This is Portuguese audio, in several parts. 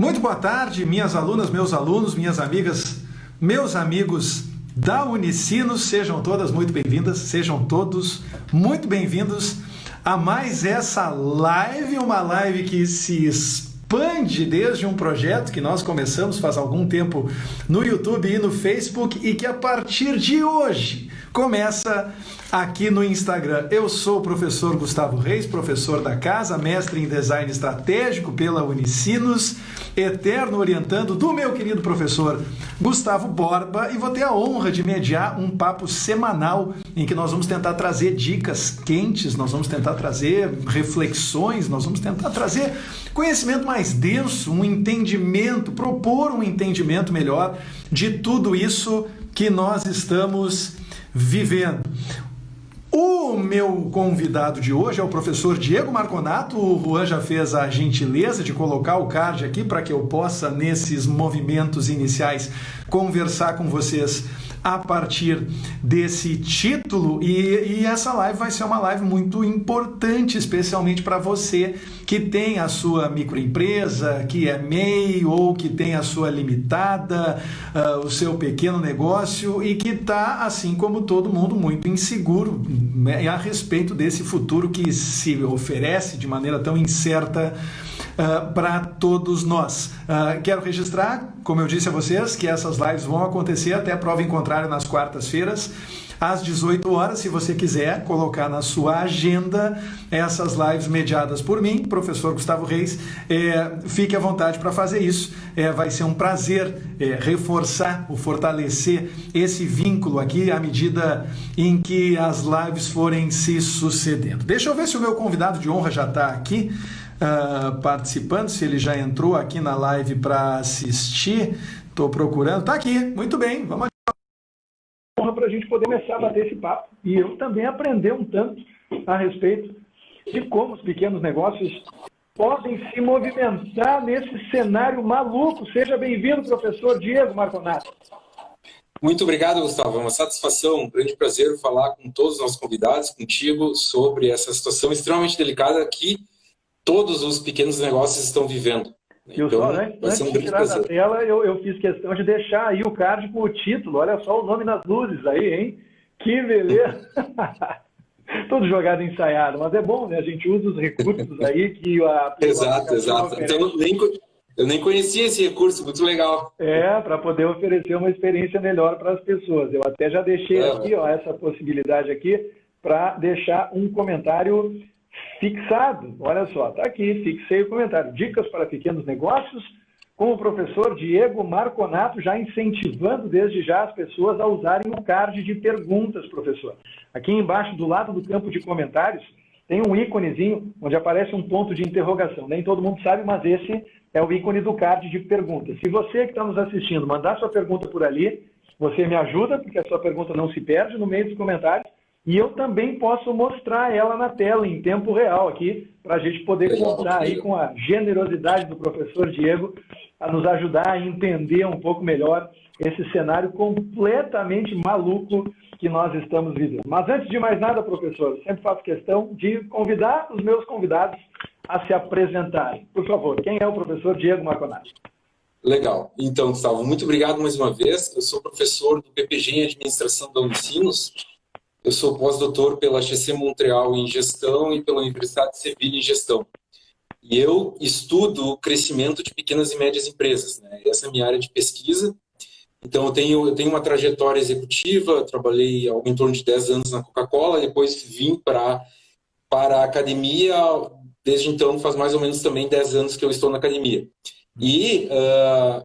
Muito boa tarde, minhas alunas, meus alunos, minhas amigas, meus amigos da Unicinos. Sejam todas muito bem-vindas, sejam todos muito bem-vindos a mais essa live, uma live que se expande desde um projeto que nós começamos faz algum tempo no YouTube e no Facebook e que a partir de hoje começa aqui no Instagram. Eu sou o professor Gustavo Reis, professor da casa, mestre em design estratégico pela Unicinos, eterno orientando do meu querido professor Gustavo Borba, e vou ter a honra de mediar um papo semanal em que nós vamos tentar trazer dicas quentes, nós vamos tentar trazer reflexões, nós vamos tentar trazer conhecimento mais denso, um entendimento, propor um entendimento melhor de tudo isso que nós estamos vivendo. O meu convidado de hoje é o professor Diego Marconato. O Juan já fez a gentileza de colocar o card aqui para que eu possa, nesses movimentos iniciais, conversar com vocês a partir desse título. E essa live vai ser uma live muito importante, especialmente para você que tem a sua microempresa, que é MEI ou que tem a sua limitada, o seu pequeno negócio e que está, assim como todo mundo, muito inseguro, né, a respeito desse futuro que se oferece de maneira tão incerta para todos nós. Quero registrar, como eu disse a vocês, que essas lives vão acontecer até prova em contrário nas quartas-feiras, às 18 horas, se você quiser colocar na sua agenda essas lives mediadas por mim, professor Gustavo Reis, fique à vontade para fazer isso. Vai ser um prazer reforçar, fortalecer esse vínculo aqui à medida em que as lives forem se sucedendo. Deixa eu ver se o meu convidado de honra já está aqui participando, se ele já entrou aqui na live para assistir. Estou procurando. Está aqui, muito bem, vamos para a gente poder começar a bater esse papo e eu também aprender um tanto a respeito de como os pequenos negócios podem se movimentar nesse cenário maluco. Seja bem-vindo, professor Diego Marconato. Muito obrigado, Gustavo. É uma satisfação, um grande prazer falar com todos os nossos convidados, contigo, sobre essa situação extremamente delicada que todos os pequenos negócios estão vivendo. Então, antes de tirar da tela, eu fiz questão de deixar aí o card com o título. Olha só o nome nas luzes aí, hein? Que beleza! Tudo jogado ensaiado, mas é bom, né? A gente usa os recursos aí que a... Exato. Então, eu nem conhecia esse recurso, muito legal. Para poder oferecer uma experiência melhor para as pessoas. Eu até já deixei aqui, essa possibilidade aqui, para deixar um comentário fixado. Olha só, está aqui, fixei o comentário. Dicas para pequenos negócios com o professor Diego Marconato, já incentivando desde já as pessoas a usarem o card de perguntas, professor. Aqui embaixo, do lado do campo de comentários, tem um íconezinho onde aparece um ponto de interrogação. Nem todo mundo sabe, mas esse é o ícone do card de perguntas. Se você que está nos assistindo mandar sua pergunta por ali, você me ajuda, porque a sua pergunta não se perde no meio dos comentários. E eu também posso mostrar ela na tela, em tempo real aqui, para a gente poder contar aí com a generosidade do professor Diego a nos ajudar a entender um pouco melhor esse cenário completamente maluco que nós estamos vivendo. Mas antes de mais nada, professor, eu sempre faço questão de convidar os meus convidados a se apresentarem. Por favor, quem é o professor Diego Marconato? Legal. Então, Gustavo, muito obrigado mais uma vez. Eu sou professor do PPG em Administração da Unicinos. Eu sou pós-doutor pela HEC Montreal em Gestão e pela Universidade de Sevilha em Gestão. E eu estudo o crescimento de pequenas e médias empresas, né? Essa é a minha área de pesquisa. Então, eu tenho uma trajetória executiva, trabalhei algo em torno de 10 anos na Coca-Cola, depois vim para a academia. Desde então, faz mais ou menos também 10 anos que eu estou na academia. E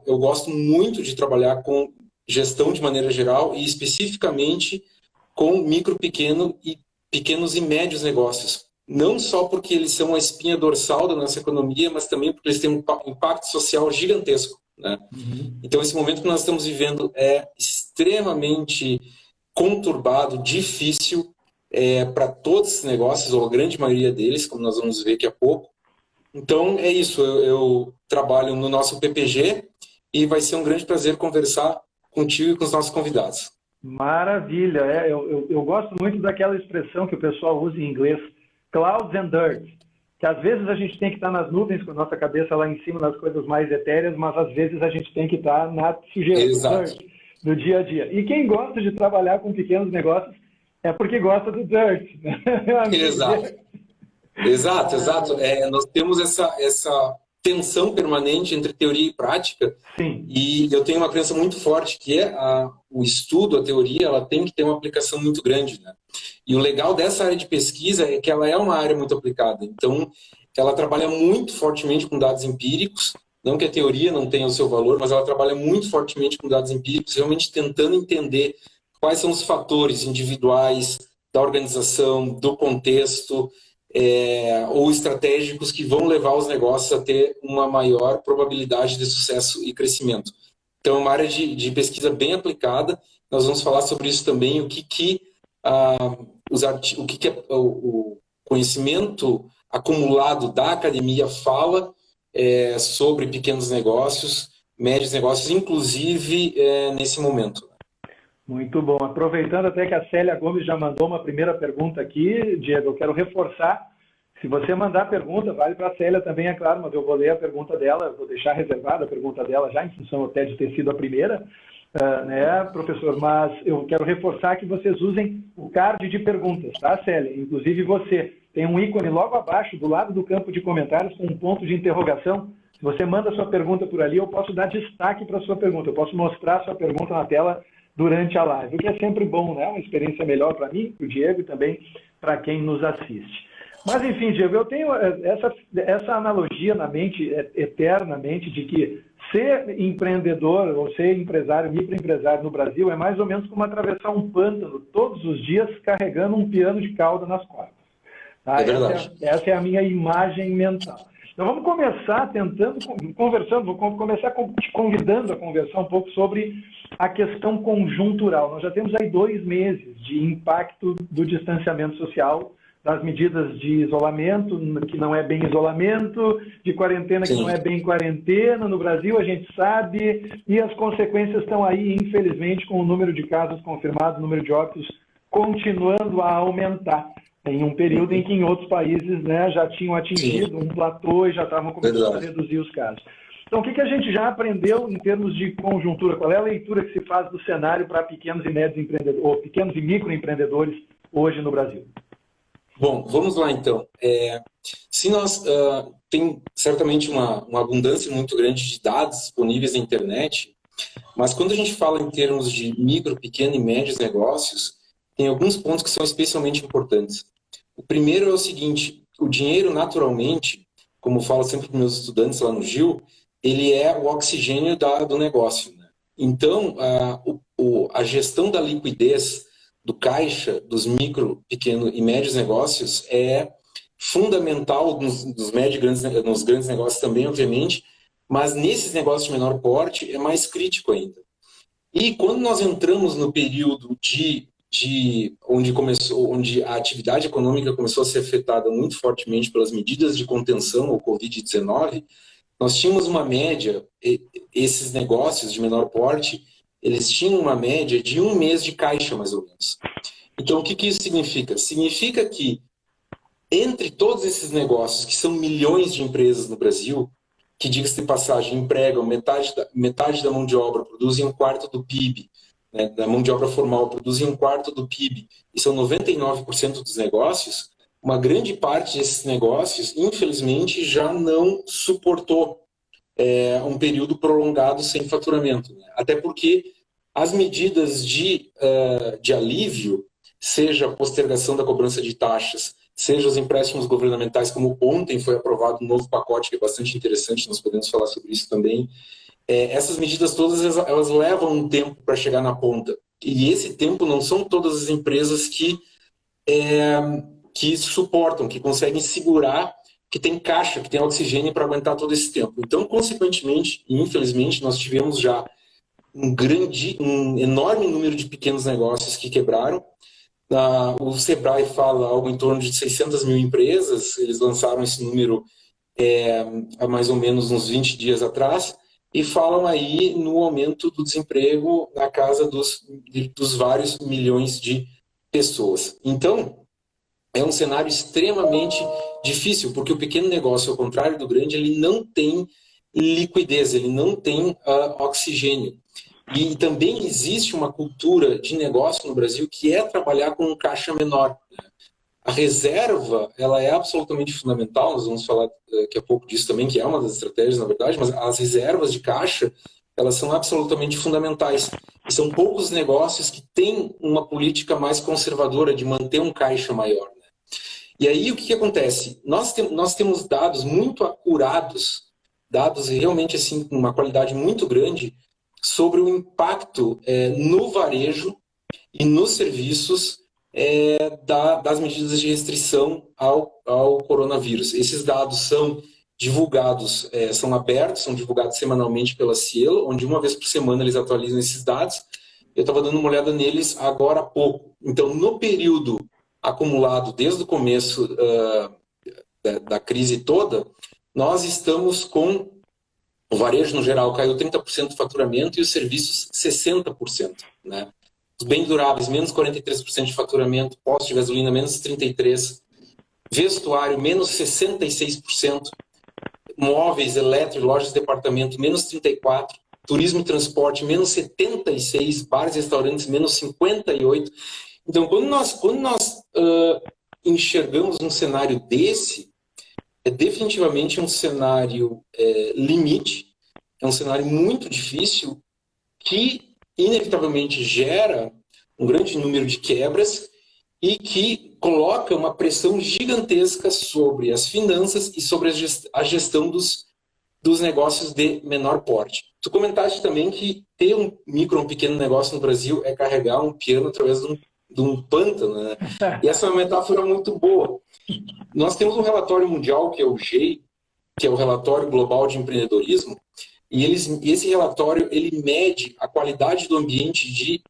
eu gosto muito de trabalhar com gestão de maneira geral e especificamente com micro, pequenos e médios negócios. Não só porque eles são a espinha dorsal da nossa economia, mas também porque eles têm um impacto social gigantesco, né? Então, esse momento que nós estamos vivendo é extremamente conturbado, difícil para todos os negócios, ou a grande maioria deles, como nós vamos ver daqui a pouco. Então, é isso. Eu trabalho no nosso PPG e vai ser um grande prazer conversar contigo e com os nossos convidados. Maravilha. Eu gosto muito daquela expressão que o pessoal usa em inglês, clouds and dirt. que às vezes a gente tem que estar nas nuvens com a nossa cabeça lá em cima nas coisas mais etéreas, mas às vezes a gente tem que estar na sujeira, no dia a dia. E quem gosta de trabalhar com pequenos negócios é porque gosta do dirt. Né? Exato. Nós temos essa tensão permanente entre teoria e prática. Sim. E eu tenho uma crença muito forte que o estudo, a teoria, ela tem que ter uma aplicação muito grande, né? E o legal dessa área de pesquisa é que ela é uma área muito aplicada. Então, ela trabalha muito fortemente com dados empíricos, não que a teoria não tenha o seu valor, mas ela trabalha muito fortemente com dados empíricos, realmente tentando entender quais são os fatores individuais da organização, do contexto, ou estratégicos que vão levar os negócios a ter uma maior probabilidade de sucesso e crescimento. Então, é uma área de pesquisa bem aplicada. Nós vamos falar sobre isso também, o que o conhecimento acumulado da academia fala sobre pequenos negócios, médios negócios, inclusive nesse momento. Muito bom. Aproveitando até que a Célia Gomes já mandou uma primeira pergunta aqui, Diego, eu quero reforçar. Se você mandar pergunta, vale para a Célia também, é claro, mas eu vou ler a pergunta dela, vou deixar reservada a pergunta dela já, em função até de ter sido a primeira, né, professor? Mas eu quero reforçar que vocês usem o card de perguntas, tá, Célia? Inclusive você tem um ícone logo abaixo, do lado do campo de comentários, com um ponto de interrogação. Se você manda a sua pergunta por ali, eu posso dar destaque para a sua pergunta, eu posso mostrar a sua pergunta na tela durante a live, o que é sempre bom, né? Uma experiência melhor para mim, para o Diego e também para quem nos assiste. Mas, enfim, Diego, eu tenho essa analogia na mente, eternamente, de que ser empreendedor ou ser empresário, microempresário no Brasil é mais ou menos como atravessar um pântano todos os dias carregando um piano de cauda nas costas. Tá? É verdade. Essa é a minha imagem mental. Então, vamos começar vou começar te convidando a conversar um pouco sobre a questão conjuntural. Nós já temos aí 2 meses de impacto do distanciamento social, das medidas de isolamento, que não é bem isolamento, de quarentena, que não é bem quarentena. No Brasil, a gente sabe, e as consequências estão aí, infelizmente, com o número de casos confirmados, o número de óbitos continuando a aumentar. Em um período em que em outros países, né, já tinham atingido um platô e já estavam começando a reduzir os casos. Então, o que a gente já aprendeu em termos de conjuntura? Qual é a leitura que se faz do cenário para pequenos e médios empreendedores, ou pequenos e microempreendedores hoje no Brasil? Bom, vamos lá então. Se nós tem certamente uma abundância muito grande de dados disponíveis na internet, mas quando a gente fala em termos de micro, pequeno e médios negócios, tem alguns pontos que são especialmente importantes. O primeiro é o seguinte: o dinheiro, naturalmente, como eu falo sempre para meus estudantes lá no Gil, ele é o oxigênio do negócio, né? Então, a gestão da liquidez do caixa dos micro, pequeno e médios negócios é fundamental nos grandes negócios também, obviamente, mas nesses negócios de menor porte é mais crítico ainda. E quando nós entramos no período onde a atividade econômica começou a ser afetada muito fortemente pelas medidas de contenção ao Covid-19, nós tínhamos uma média, esses negócios de menor porte, eles tinham uma média de 1 mês de caixa, mais ou menos. Então, o que isso significa? Significa que, entre todos esses negócios, que são milhões de empresas no Brasil, que, diga-se de passagem, empregam metade da mão de obra, produzem 1/4 do PIB, né, da mão de obra formal, produzem 1/4 do PIB, e são 99% dos negócios, uma grande parte desses negócios, infelizmente, já não suportou um período prolongado sem faturamento, né? Até porque as medidas de alívio, seja a postergação da cobrança de taxas, seja os empréstimos governamentais, como ontem foi aprovado um novo pacote que é bastante interessante, nós podemos falar sobre isso também. Essas medidas todas, elas levam um tempo para chegar na ponta. E esse tempo não são todas as empresas que suportam, que conseguem segurar, que tem caixa, que tem oxigênio para aguentar todo esse tempo. Então, consequentemente, e infelizmente, nós tivemos já um enorme número de pequenos negócios que quebraram. O Sebrae fala algo em torno de 600 mil empresas, eles lançaram esse número há mais ou menos uns 20 dias atrás, e falam aí no aumento do desemprego na casa dos vários milhões de pessoas. Então, é um cenário extremamente difícil, porque o pequeno negócio, ao contrário do grande, ele não tem liquidez, ele não tem oxigênio. E também existe uma cultura de negócio no Brasil que é trabalhar com um caixa menor. A reserva, ela é absolutamente fundamental, nós vamos falar daqui a pouco disso também, que é uma das estratégias, na verdade, mas as reservas de caixa, elas são absolutamente fundamentais. E são poucos negócios que têm uma política mais conservadora de manter um caixa maior. Né? E aí, o que acontece? Nós temos dados muito acurados, dados realmente assim, com uma qualidade muito grande, sobre o impacto no varejo e nos serviços das medidas de restrição ao coronavírus. Esses dados são divulgados, são abertos, são divulgados semanalmente pela Cielo, onde uma vez por semana eles atualizam esses dados. Eu estava dando uma olhada neles agora há pouco. Então, no período acumulado desde o começo da crise toda, nós estamos com o varejo, no geral, caiu 30% do faturamento e os serviços 60%. Né? Os bens duráveis, menos 43% de faturamento, postos de gasolina, menos 33%, vestuário, menos 66%, móveis, elétricos, lojas de departamento, menos 34%, turismo e transporte, menos 76%, bares e restaurantes, menos 58%. Então, quando nós enxergamos um cenário desse, é definitivamente um cenário limite, é um cenário muito difícil que, inevitavelmente, gera um grande número de quebras e que coloca uma pressão gigantesca sobre as finanças e sobre a gestão dos negócios de menor porte. Tu comentaste também que ter um micro, um pequeno negócio no Brasil é carregar um piano através de um pântano, né? E essa é uma metáfora muito boa. Nós temos um relatório mundial, que é o GEI, que é o Relatório Global de Empreendedorismo, e esse relatório ele mede a qualidade do ambiente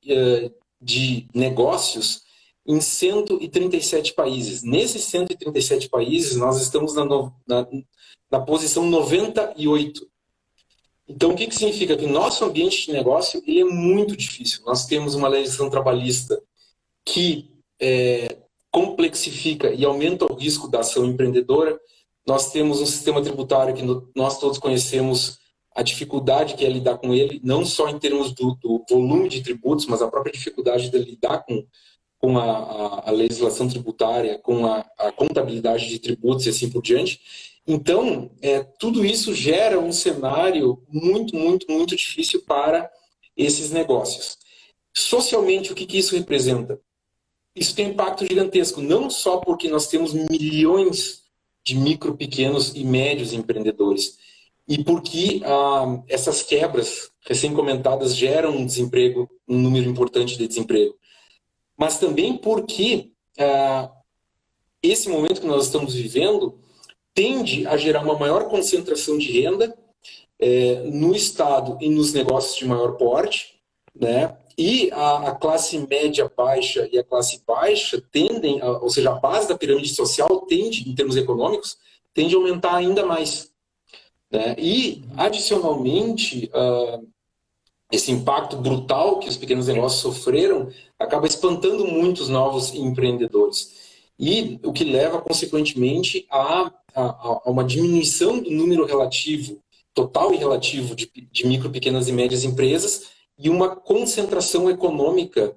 de negócios em 137 países. Nesses 137 países, nós estamos na posição 98. Então, o que significa? Que o nosso ambiente de negócio ele é muito difícil. Nós temos uma legislação trabalhista que complexifica e aumenta o risco da ação empreendedora. Nós temos um sistema tributário que nós todos conhecemos a dificuldade que é lidar com ele, não só em termos do volume de tributos, mas a própria dificuldade de lidar com a legislação tributária, com a contabilidade de tributos e assim por diante. Então, tudo isso gera um cenário muito, muito, muito difícil para esses negócios. Socialmente, o que isso representa? Isso tem um impacto gigantesco, não só porque nós temos milhões de micro, pequenos e médios empreendedores, e porque essas quebras recém-comentadas geram um desemprego, um número importante de desemprego, mas também porque esse momento que nós estamos vivendo tende a gerar uma maior concentração de renda no Estado e nos negócios de maior porte, né? E a classe média baixa e a classe baixa tendem, ou seja, a base da pirâmide social tende, em termos econômicos, tende a aumentar ainda mais. Né? E, adicionalmente, esse impacto brutal que os pequenos negócios sofreram acaba espantando muitos novos empreendedores. E o que leva, consequentemente, a uma diminuição do número relativo, total e relativo, de micro, pequenas e médias empresas, e uma concentração econômica,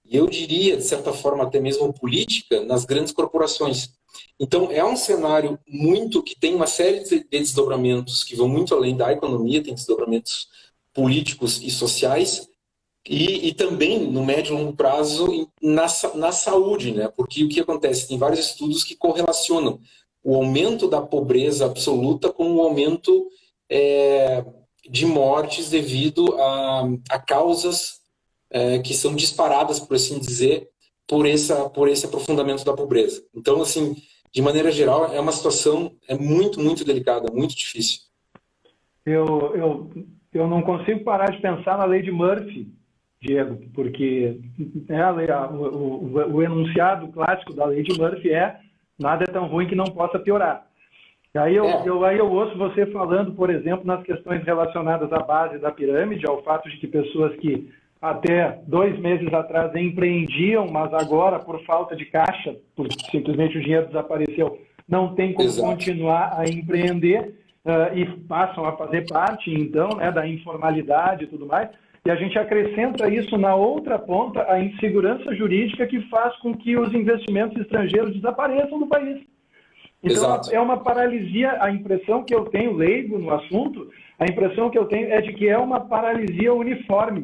e eu diria, de certa forma, até mesmo política, nas grandes corporações. Então, é um cenário que tem uma série de desdobramentos que vão muito além da economia, tem desdobramentos políticos e sociais, e também, no médio e longo prazo, na saúde, né? Porque o que acontece? Tem vários estudos que correlacionam o aumento da pobreza absoluta com o aumento de mortes devido a causas que são disparadas, por assim dizer, por esse aprofundamento da pobreza. Então, assim, de maneira geral, é uma situação muito, muito delicada, muito difícil. Eu não consigo parar de pensar na lei de Murphy, Diego, porque o enunciado clássico da lei de Murphy nada é tão ruim que não possa piorar. E aí eu ouço você falando, por exemplo, nas questões relacionadas à base da pirâmide, ao fato de que pessoas que até 2 meses atrás empreendiam, mas agora, por falta de caixa, simplesmente o dinheiro desapareceu, não tem como Exato. continuar a empreender e passam a fazer parte, então, né, da informalidade e tudo mais. E a gente acrescenta isso na outra ponta, a insegurança jurídica que faz com que os investimentos estrangeiros desapareçam do país. Então, Exato. é uma paralisia. A impressão que eu tenho, leigo no assunto, a impressão que eu tenho é de que é uma paralisia uniforme,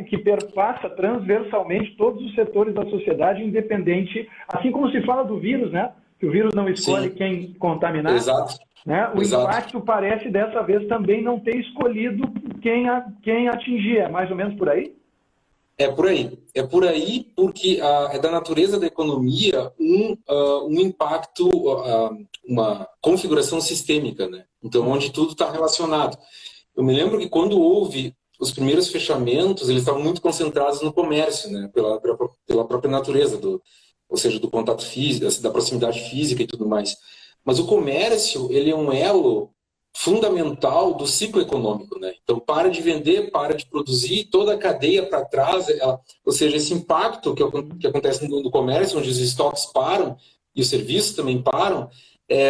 que perpassa transversalmente todos os setores da sociedade, independente, assim como se fala do vírus, né? Que o vírus não escolhe Sim. quem contaminar. Exato. Né? O Exato. impacto parece, dessa vez, também não ter escolhido quem atingir. É mais ou menos por aí? É por aí. É por aí porque é da natureza da economia um impacto, uma configuração sistêmica, né? Então, onde tudo está relacionado. Eu me lembro que quando houve os primeiros fechamentos, eles estavam muito concentrados no comércio, né? Pela própria natureza, ou seja, do contato físico, da proximidade física e tudo mais. Mas o comércio, ele é um elo fundamental do ciclo econômico, né? Então, para de vender, para de produzir, toda a cadeia para trás, ou seja, esse impacto que acontece no comércio, onde os estoques param e os serviços também param,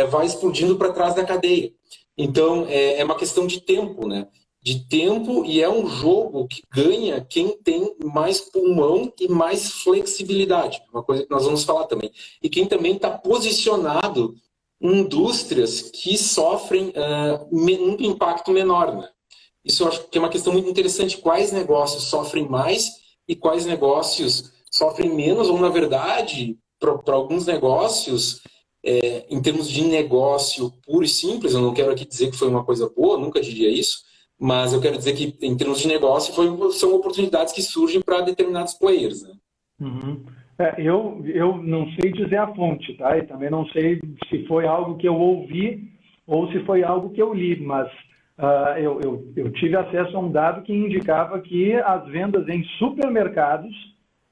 vai explodindo para trás da cadeia. Então, é uma questão de tempo, né? De tempo, e é um jogo que ganha quem tem mais pulmão e mais flexibilidade, uma coisa que nós vamos falar também. E quem também está posicionado indústrias que sofrem um impacto menor, né? Isso eu acho que é uma questão muito interessante. Quais negócios sofrem mais e quais negócios sofrem menos, ou, na verdade, para alguns negócios, em termos de negócio puro e simples, eu não quero aqui dizer que foi uma coisa boa, nunca diria isso, mas eu quero dizer que, em termos de negócio, são oportunidades que surgem para determinados players, né? Uhum. Eu não sei dizer a fonte, tá? E também não sei se foi algo que eu ouvi ou se foi algo que eu li, mas eu tive acesso a um dado que indicava que as vendas em supermercados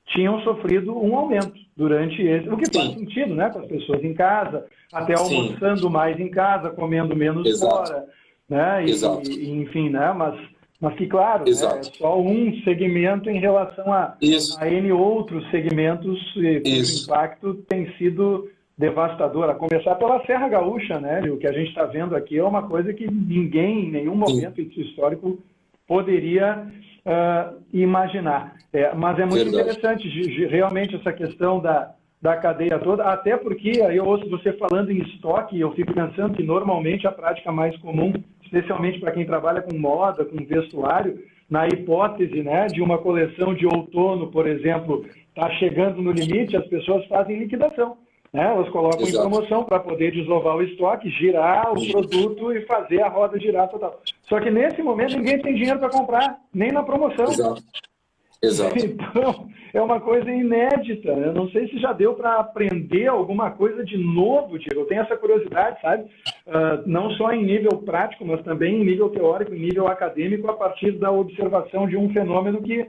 tinham sofrido um aumento durante esse, o que faz sentido, né? Com as pessoas em casa, até almoçando mais em casa, comendo menos fora, né? Enfim, né? Mas que, claro, né, é só um segmento em relação a N outros segmentos, cujo impacto tem sido devastador. A começar pela Serra Gaúcha, né? O que a gente está vendo aqui é uma coisa que ninguém, em nenhum momento histórico, poderia imaginar. Mas é muito interessante, realmente, essa questão da cadeia toda, até porque aí eu ouço você falando em estoque e eu fico pensando que normalmente a prática mais comum, especialmente para quem trabalha com moda, com vestuário, na hipótese, né, de uma coleção de outono, por exemplo, está chegando no limite, as pessoas fazem liquidação. Né? Elas colocam em promoção para poder desovar o estoque, girar o produto e fazer a roda girar total. Só que nesse momento ninguém tem dinheiro para comprar, nem na promoção. Exato. Então, é uma coisa inédita. Eu não sei se já deu para aprender alguma coisa de novo, Diego. Eu tenho essa curiosidade, sabe? Não só em nível prático, mas também em nível teórico, em nível acadêmico, a partir da observação de um fenômeno que,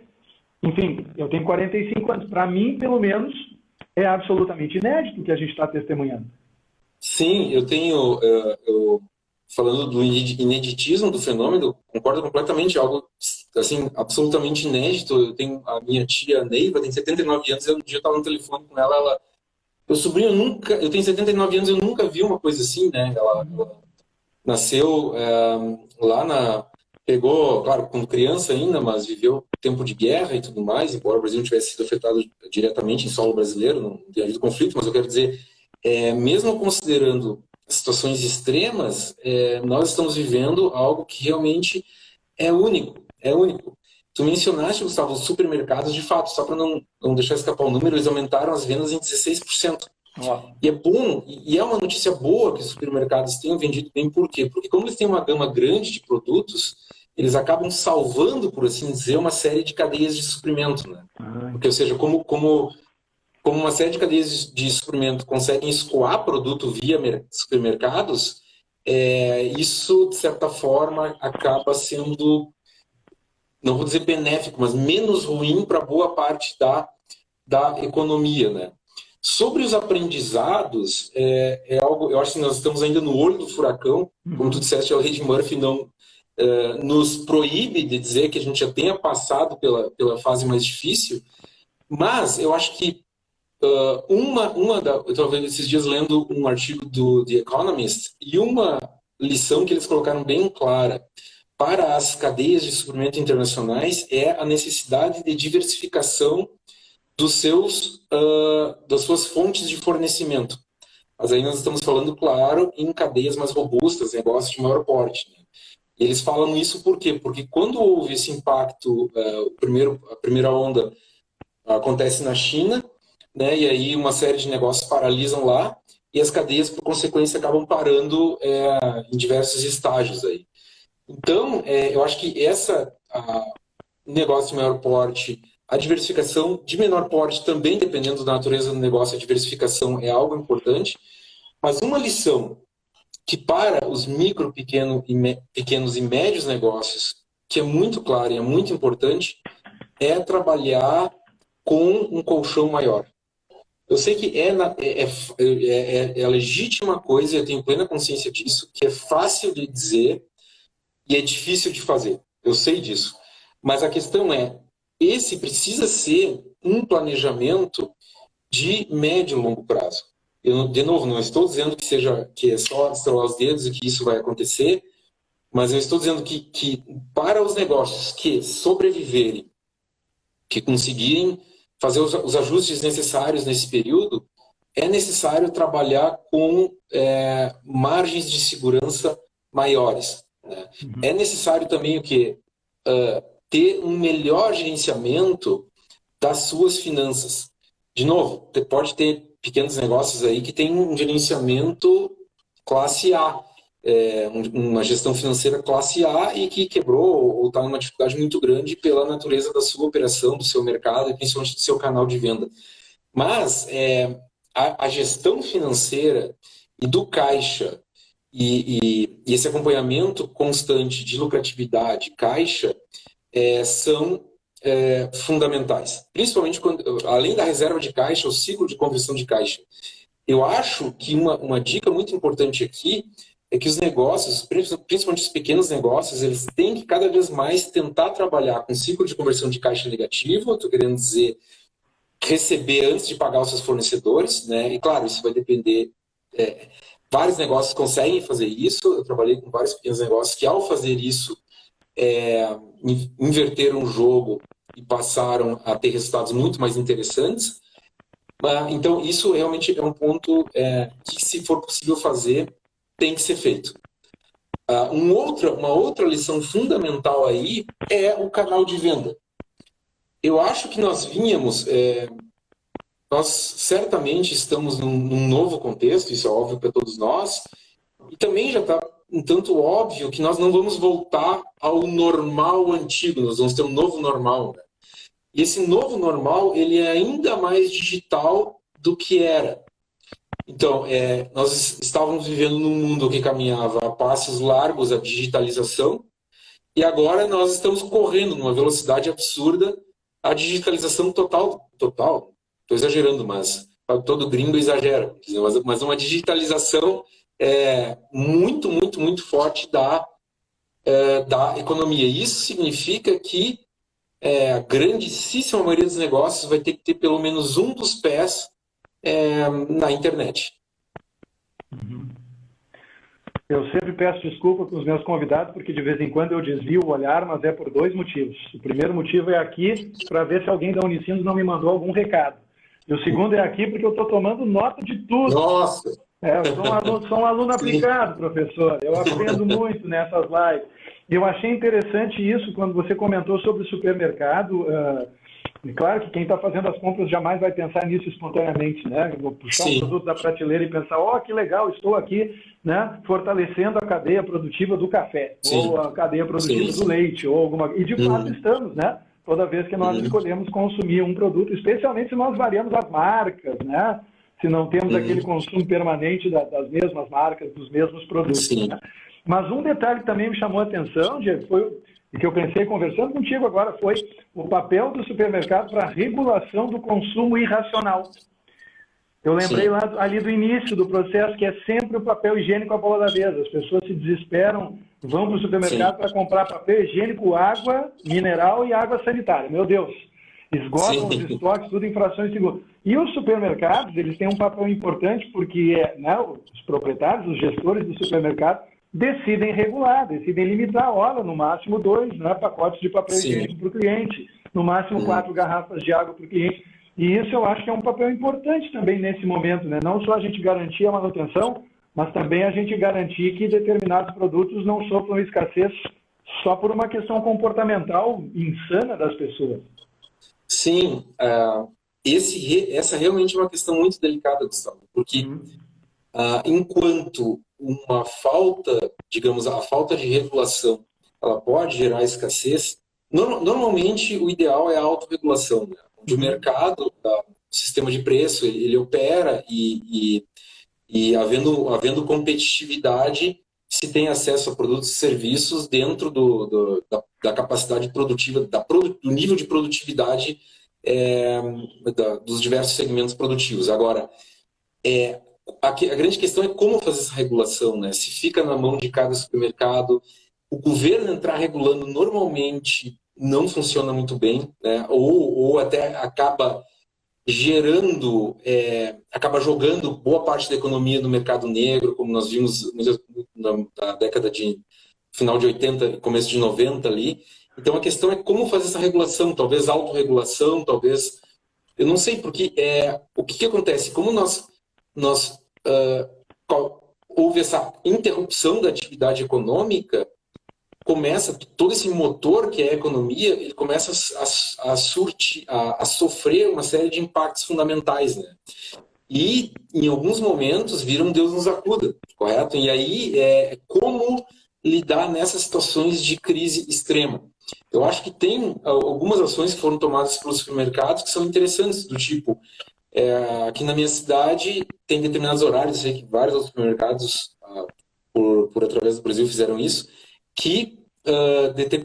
enfim, eu tenho 45 anos. Para mim, pelo menos, é absolutamente inédito o que a gente está testemunhando. Sim, eu tenho... falando do ineditismo do fenômeno, concordo completamente, algo assim, absolutamente inédito. Eu tenho a minha tia Neiva, tem 79 anos, um dia eu estava no telefone com ela, meu sobrinho eu tenho 79 anos, eu nunca vi uma coisa assim, né? Ela nasceu pegou, claro, como criança ainda, mas viveu tempo de guerra e tudo mais, embora o Brasil não tivesse sido afetado diretamente em solo brasileiro, não tem havido conflito, mas eu quero dizer, mesmo considerando situações extremas, nós estamos vivendo algo que realmente é único. Tu mencionaste, Gustavo, os supermercados, de fato, só para não deixar escapar o número, eles aumentaram as vendas em 16%. E é bom, e é uma notícia boa que os supermercados tenham vendido bem. Por quê? Porque como eles têm uma gama grande de produtos, eles acabam salvando, por assim dizer, uma série de cadeias de suprimento, né? Porque, ou seja, como uma série de cadeias de suprimento conseguem escoar produto via supermercados, isso, de certa forma, acaba sendo, não vou dizer benéfico, mas menos ruim para boa parte da economia, né? Sobre os aprendizados, algo, eu acho que nós estamos ainda no olho do furacão. Como tu disseste, a lei de Murphy não nos proíbe de dizer que a gente já tenha passado pela fase mais difícil, mas eu acho que eu estava vendo esses dias lendo um artigo do The Economist, e uma lição que eles colocaram bem clara para as cadeias de suprimento internacionais é a necessidade de diversificação das suas fontes de fornecimento. Mas aí nós estamos falando, claro, em cadeias mais robustas, negócios de maior porte, né? E eles falam isso por quê? Porque quando houve esse impacto, a primeira onda acontece na China, né? E aí uma série de negócios paralisam lá, e as cadeias, por consequência, acabam parando em diversos estágios aí. Então, eu acho que negócio de maior porte, a diversificação de menor porte também, dependendo da natureza do negócio, a diversificação é algo importante. Mas uma lição que para os micro, pequenos e médios negócios, que é muito clara e é muito importante, é trabalhar com um colchão maior. Eu sei que é a legítima coisa, eu tenho plena consciência disso, que é fácil de dizer e é difícil de fazer. Eu sei disso. Mas a questão esse precisa ser um planejamento de médio e longo prazo. Eu, de novo, não estou dizendo que é só estalar os dedos e que isso vai acontecer, mas eu estou dizendo que para os negócios que sobreviverem, que conseguirem fazer os ajustes necessários nesse período, é necessário trabalhar com margens de segurança maiores, né? É necessário também o quê? Ter um melhor gerenciamento das suas finanças. De novo, pode ter pequenos negócios aí que tem um gerenciamento classe A, uma gestão financeira classe A e que quebrou ou está numa dificuldade muito grande pela natureza da sua operação, do seu mercado e principalmente do seu canal de venda. Mas a gestão financeira e do caixa e esse acompanhamento constante de lucratividade, caixa, são fundamentais. Principalmente além da reserva de caixa, o ciclo de conversão de caixa. Eu acho que uma dica muito importante aqui é que os negócios, principalmente os pequenos negócios, eles têm que cada vez mais tentar trabalhar com ciclo de conversão de caixa negativo. Estou querendo dizer receber antes de pagar os seus fornecedores, né? E claro, isso vai depender. Vários negócios conseguem fazer isso. Eu trabalhei com vários pequenos negócios que, ao fazer isso, inverteram o jogo e passaram a ter resultados muito mais interessantes. Então, isso realmente é um ponto que, se for possível fazer, tem que ser feito. Uma outra lição fundamental aí é o canal de venda. Eu acho que nós certamente estamos num novo contexto, isso é óbvio para todos nós, e também já está um tanto óbvio que nós não vamos voltar ao normal antigo, nós vamos ter um novo normal, né? E esse novo normal, ele é ainda mais digital do que era. Então, nós estávamos vivendo num mundo que caminhava a passos largos a digitalização, e agora nós estamos correndo numa velocidade absurda a digitalização total, estou exagerando, mas todo gringo exagera, mas uma digitalização muito, muito, muito forte da economia. E isso significa que a grandíssima maioria dos negócios vai ter que ter pelo menos um dos pés na internet. Eu sempre peço desculpa para os meus convidados, porque de vez em quando eu desvio o olhar, mas é por dois motivos. O primeiro motivo é aqui para ver se alguém da Unicinos não me mandou algum recado. E o segundo é aqui porque eu estou tomando nota de tudo. Nossa! Eu sou um aluno aplicado, professor. Eu aprendo muito nessas lives. Eu achei interessante isso quando você comentou sobre o supermercado. Claro que quem está fazendo as compras jamais vai pensar nisso espontaneamente, né? Vou puxar um produto da prateleira e pensar, que legal, estou aqui, né, fortalecendo a cadeia produtiva do café, ou a cadeia produtiva do leite, ou alguma. E de fato estamos, né? Toda vez que nós escolhemos consumir um produto, especialmente se nós variamos as marcas, né? Se não temos aquele consumo permanente das mesmas marcas, dos mesmos produtos. Né? Mas um detalhe que também me chamou a atenção, Diego, foi que eu pensei conversando contigo agora, foi o papel do supermercado para a regulação do consumo irracional. Eu lembrei ali do início do processo, que é sempre o papel higiênico à bola da vez. As pessoas se desesperam, vão para o supermercado para comprar papel higiênico, água mineral e água sanitária. Meu Deus! esgotam os estoques, tudo em frações de segundo. E os supermercados, eles têm um papel importante porque os proprietários, os gestores do supermercado, decidem regular, decidem limitar, olha, no máximo 2 pacotes de papel higiênico para o cliente, no máximo 4 garrafas de água para o cliente. E isso eu acho que é um papel importante também nesse momento, né? Não só a gente garantir a manutenção, mas também a gente garantir que determinados produtos não sofram escassez só por uma questão comportamental insana das pessoas. Sim, essa realmente é uma questão muito delicada, Gustavo, porque enquanto uma falta, digamos, a falta de regulação, ela pode gerar escassez, normalmente o ideal é a autorregulação, né? Onde o mercado, o sistema de preço, ele opera e havendo competitividade, se tem acesso a produtos e serviços dentro da capacidade produtiva, do nível de produtividade dos diversos segmentos produtivos. Agora, a grande questão é como fazer essa regulação, né? Se fica na mão de cada supermercado, o governo entrar regulando normalmente não funciona muito bem, né? Ou até acaba jogando boa parte da economia no mercado negro, como nós vimos na década de final de 80, começo de 90 ali. Então a questão é como fazer essa regulação, talvez autorregulação, talvez, eu não sei, porque o que acontece, como houve essa interrupção da atividade econômica, começa todo esse motor que é a economia, ele começa a sofrer uma série de impactos fundamentais, né? E em alguns momentos vira um Deus nos acuda, correto? E aí como lidar nessas situações de crise extrema. Eu acho que tem algumas ações que foram tomadas pelos supermercados que são interessantes, do tipo, aqui na minha cidade tem determinados horários, eu sei que vários outros supermercados por através do Brasil fizeram isso, que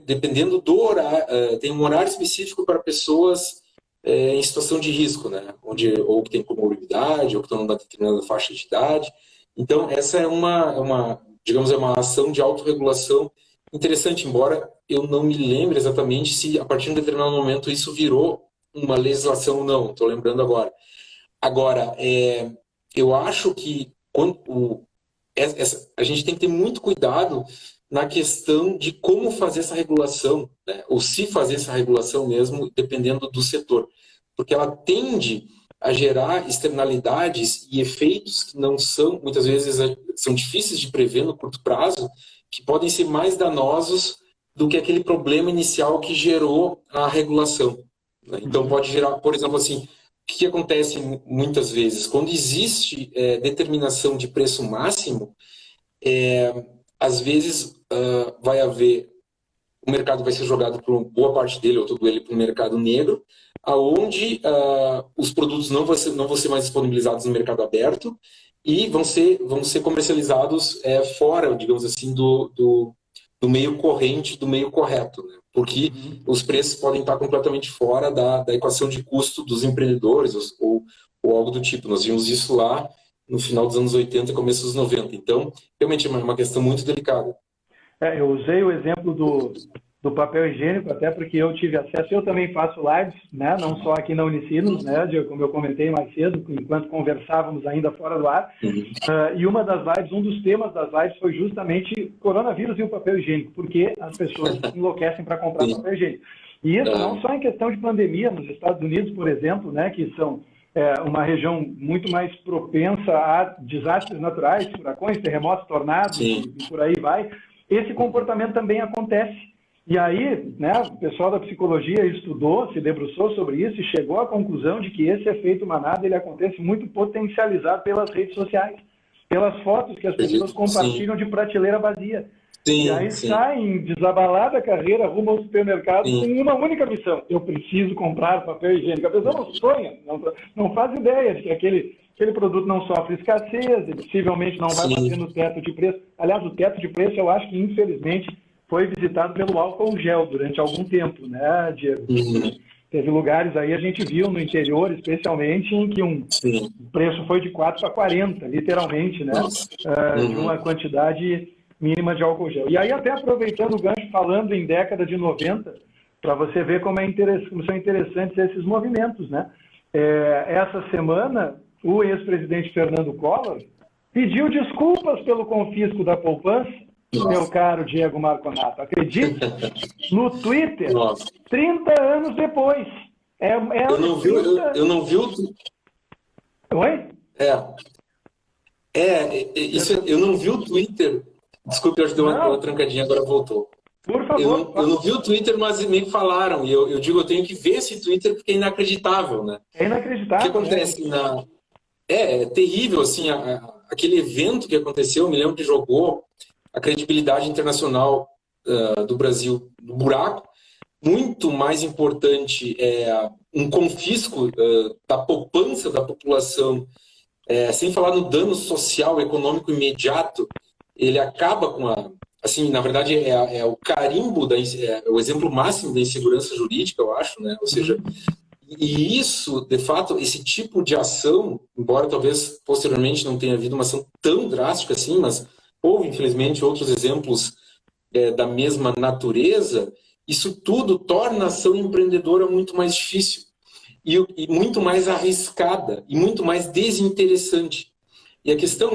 dependendo do horário, tem um horário específico para pessoas em situação de risco, né? Ou que tem comorbidade, ou que estão numa determinada faixa de idade. Então, essa é uma ação de autorregulação interessante, embora eu não me lembre exatamente se a partir de um determinado momento isso virou uma legislação ou não. Estou lembrando agora. Agora, eu acho que a gente tem que ter muito cuidado na questão de como fazer essa regulação, né? Ou se fazer essa regulação mesmo, dependendo do setor. Porque ela tende a gerar externalidades e efeitos que não são, muitas vezes, são difíceis de prever no curto prazo, que podem ser mais danosos do que aquele problema inicial que gerou a regulação, né? Então, pode gerar, por exemplo, assim, o que acontece muitas vezes? Quando existe determinação de preço máximo, às vezes o mercado vai ser jogado por boa parte dele, ou todo ele, para o mercado negro, aonde os produtos não vão ser mais disponibilizados no mercado aberto e vão ser comercializados fora, digamos assim, do meio corrente, do meio correto, né? Porque os preços podem estar completamente fora da equação de custo dos empreendedores ou algo do tipo. Nós vimos isso lá no final dos anos 80 e começo dos 90. Então, realmente é uma questão muito delicada. Eu usei o exemplo do papel higiênico, até porque eu tive acesso, eu também faço lives, né? Não só aqui na Unicinos, né? Como eu comentei mais cedo, enquanto conversávamos ainda fora do ar. E uma das lives, um dos temas das lives foi justamente coronavírus e o papel higiênico, porque as pessoas enlouquecem para comprar papel higiênico. E isso não só em questão de pandemia, nos Estados Unidos, por exemplo, né? Que são uma região muito mais propensa a desastres naturais, furacões, terremotos, tornados, e por aí vai. Esse comportamento também acontece. E aí, né, o pessoal da psicologia estudou, se debruçou sobre isso e chegou à conclusão de que esse efeito manada ele acontece muito potencializado pelas redes sociais, pelas fotos que as pessoas compartilham de prateleira vazia. E aí saem desabalada a carreira rumo ao supermercado com uma única missão: eu preciso comprar papel higiênico. A pessoa não sonha, não faz ideia de que aquele produto não sofre escassez, e possivelmente não vai bater no teto de preço. Aliás, o teto de preço eu acho que, infelizmente, foi visitado pelo álcool gel durante algum tempo, né, Diego? Teve lugares aí, a gente viu no interior, especialmente, em que o preço foi de 4 para 40, literalmente, né? De uma quantidade mínima de álcool gel. E aí, até aproveitando o gancho, falando em década de 90, para você ver como são interessantes esses movimentos, né? Essa semana, o ex-presidente Fernando Collor pediu desculpas pelo confisco da poupança, meu caro Diego Marconato. Acredite, no Twitter, 30 anos depois. Eu não vi o... Oi? Eu não vi o Twitter. Desculpe, eu dei uma trancadinha, agora voltou. Por favor. Eu não vi o Twitter, mas me falaram. E eu digo, eu tenho que ver esse Twitter porque é inacreditável, né? É inacreditável. O que acontece é terrível, assim, aquele evento que aconteceu, eu me lembro que jogou a credibilidade internacional do Brasil no buraco. Muito mais importante é um confisco da poupança da população, sem falar no dano social, econômico imediato. Ele acaba com assim, na verdade, é o carimbo, o exemplo máximo da insegurança jurídica, eu acho, né? Ou seja, e isso, de fato, esse tipo de ação, embora talvez posteriormente não tenha havido uma ação tão drástica assim, mas houve, infelizmente, outros exemplos da mesma natureza, isso tudo torna a ação empreendedora muito mais difícil e muito mais arriscada e muito mais desinteressante. E a questão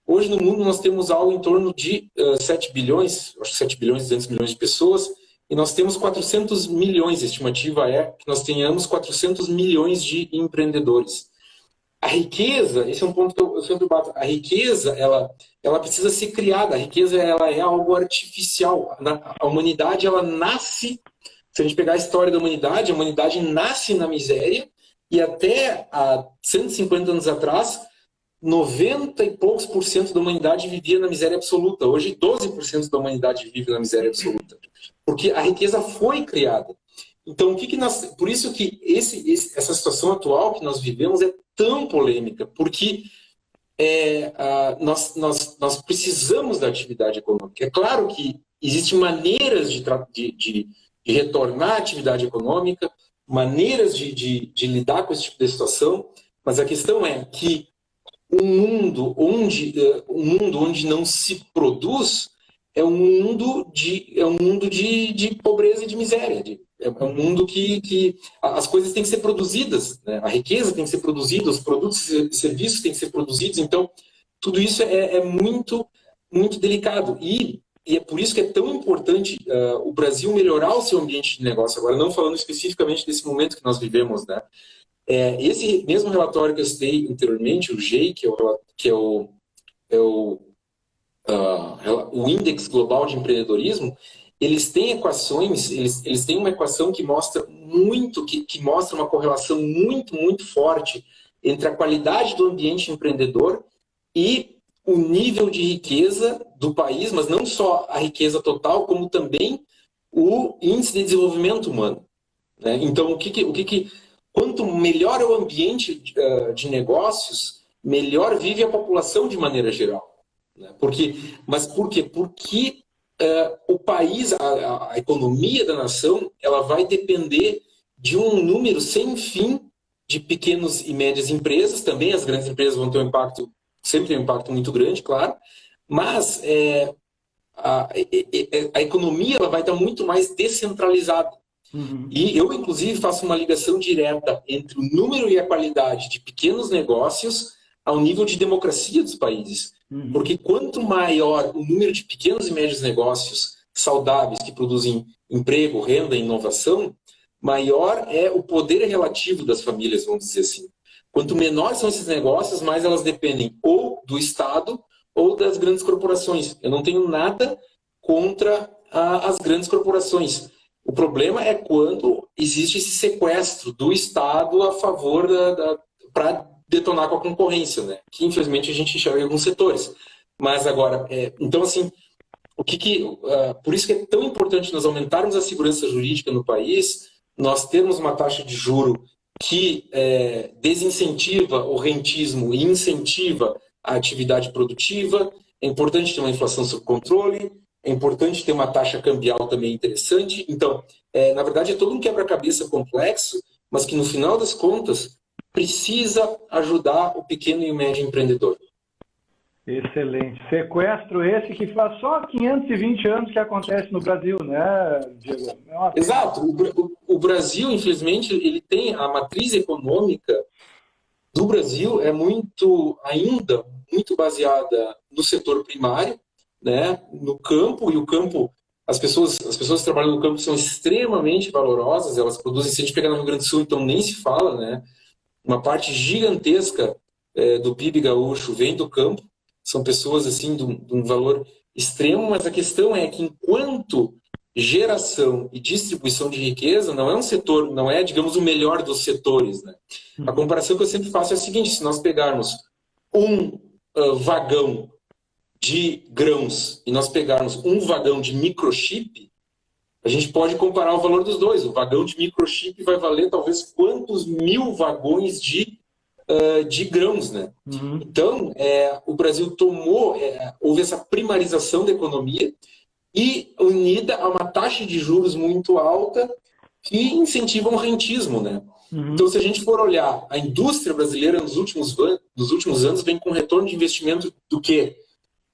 hoje no mundo nós temos algo em torno de 7 bilhões, acho que 7 bilhões e 200 milhões de pessoas, e nós temos 400 milhões, a estimativa é que nós tenhamos 400 milhões de empreendedores. A riqueza, esse é um ponto que eu sempre bato, a riqueza, ela precisa ser criada, a riqueza ela é algo artificial. A humanidade, ela nasce, se a gente pegar a história da humanidade, a humanidade nasce na miséria, e até há 150 anos atrás, 90 e poucos por cento da humanidade vivia na miséria absoluta. Hoje, 12% da humanidade vive na miséria absoluta. Porque a riqueza foi criada. Então, por isso que essa situação atual que nós vivemos é tão polêmica, porque nós precisamos da atividade econômica. É claro que existem maneiras de retornar à atividade econômica, maneiras de lidar com esse tipo de situação, mas a questão é que um mundo onde não se produz é um mundo de pobreza e de miséria. É um mundo que as coisas têm que ser produzidas, né? A riqueza tem que ser produzida, os produtos e serviços têm que ser produzidos. Então, tudo isso é muito, muito delicado. E é por isso que é tão importante o Brasil melhorar o seu ambiente de negócio. Agora, não falando especificamente desse momento que nós vivemos, né? Esse mesmo relatório que eu citei anteriormente, o GEI, que é o Índex Global de Empreendedorismo, eles têm equações, eles têm uma equação que mostra que mostra uma correlação muito, muito forte entre a qualidade do ambiente empreendedor e o nível de riqueza do país, mas não só a riqueza total, como também o índice de desenvolvimento humano, né? Então, quanto melhor é o ambiente de negócios, melhor vive a população de maneira geral, né? Mas por quê? Porque o país, a economia da nação, ela vai depender de um número sem fim de pequenas e médias empresas. Também as grandes empresas vão ter um impacto, sempre tem um impacto muito grande, claro, mas a economia ela vai estar muito mais descentralizada. Uhum. E eu, inclusive, faço uma ligação direta entre o número e a qualidade de pequenos negócios ao nível de democracia dos países. Uhum. Porque quanto maior o número de pequenos e médios negócios saudáveis que produzem emprego, renda e inovação, maior é o poder relativo das famílias, vamos dizer assim. Quanto menores são esses negócios, mais elas dependem ou do Estado ou das grandes corporações. Eu não tenho nada contra as grandes corporações. O problema é quando existe esse sequestro do Estado a favor para detonar com a concorrência, né? Que infelizmente a gente enxerga em alguns setores. Mas agora, então assim, por isso que é tão importante nós aumentarmos a segurança jurídica no país, nós termos uma taxa de juro que desincentiva o rentismo e incentiva a atividade produtiva. É importante ter uma inflação sob controle. É importante ter uma taxa cambial também interessante. Então, na verdade, é todo um quebra-cabeça complexo, mas que, no final das contas, precisa ajudar o pequeno e o médio empreendedor. Excelente. Sequestro esse que faz só 520 anos que acontece no Brasil, né, Diego? Exato. O Brasil, infelizmente, ele tem a matriz econômica do Brasil ainda muito baseada no setor primário, né, no campo, e o campo, as pessoas que trabalham no campo são extremamente valorosas, elas produzem, se a gente pegar no Rio Grande do Sul, então nem se fala, né, uma parte gigantesca do PIB gaúcho vem do campo, são pessoas assim de um valor extremo, mas a questão é que enquanto geração e distribuição de riqueza não é um setor, não é, digamos, o melhor dos setores, né? A comparação que eu sempre faço é a seguinte: se nós pegarmos um vagão de grãos e nós pegarmos um vagão de microchip, a gente pode comparar o valor dos dois. O vagão de microchip vai valer talvez quantos mil vagões de grãos, né? Então, o Brasil houve essa primarização da economia e unida a uma taxa de juros muito alta que incentiva um rentismo, né? Então, se a gente for olhar, a indústria brasileira nos últimos anos vem com retorno de investimento do quê?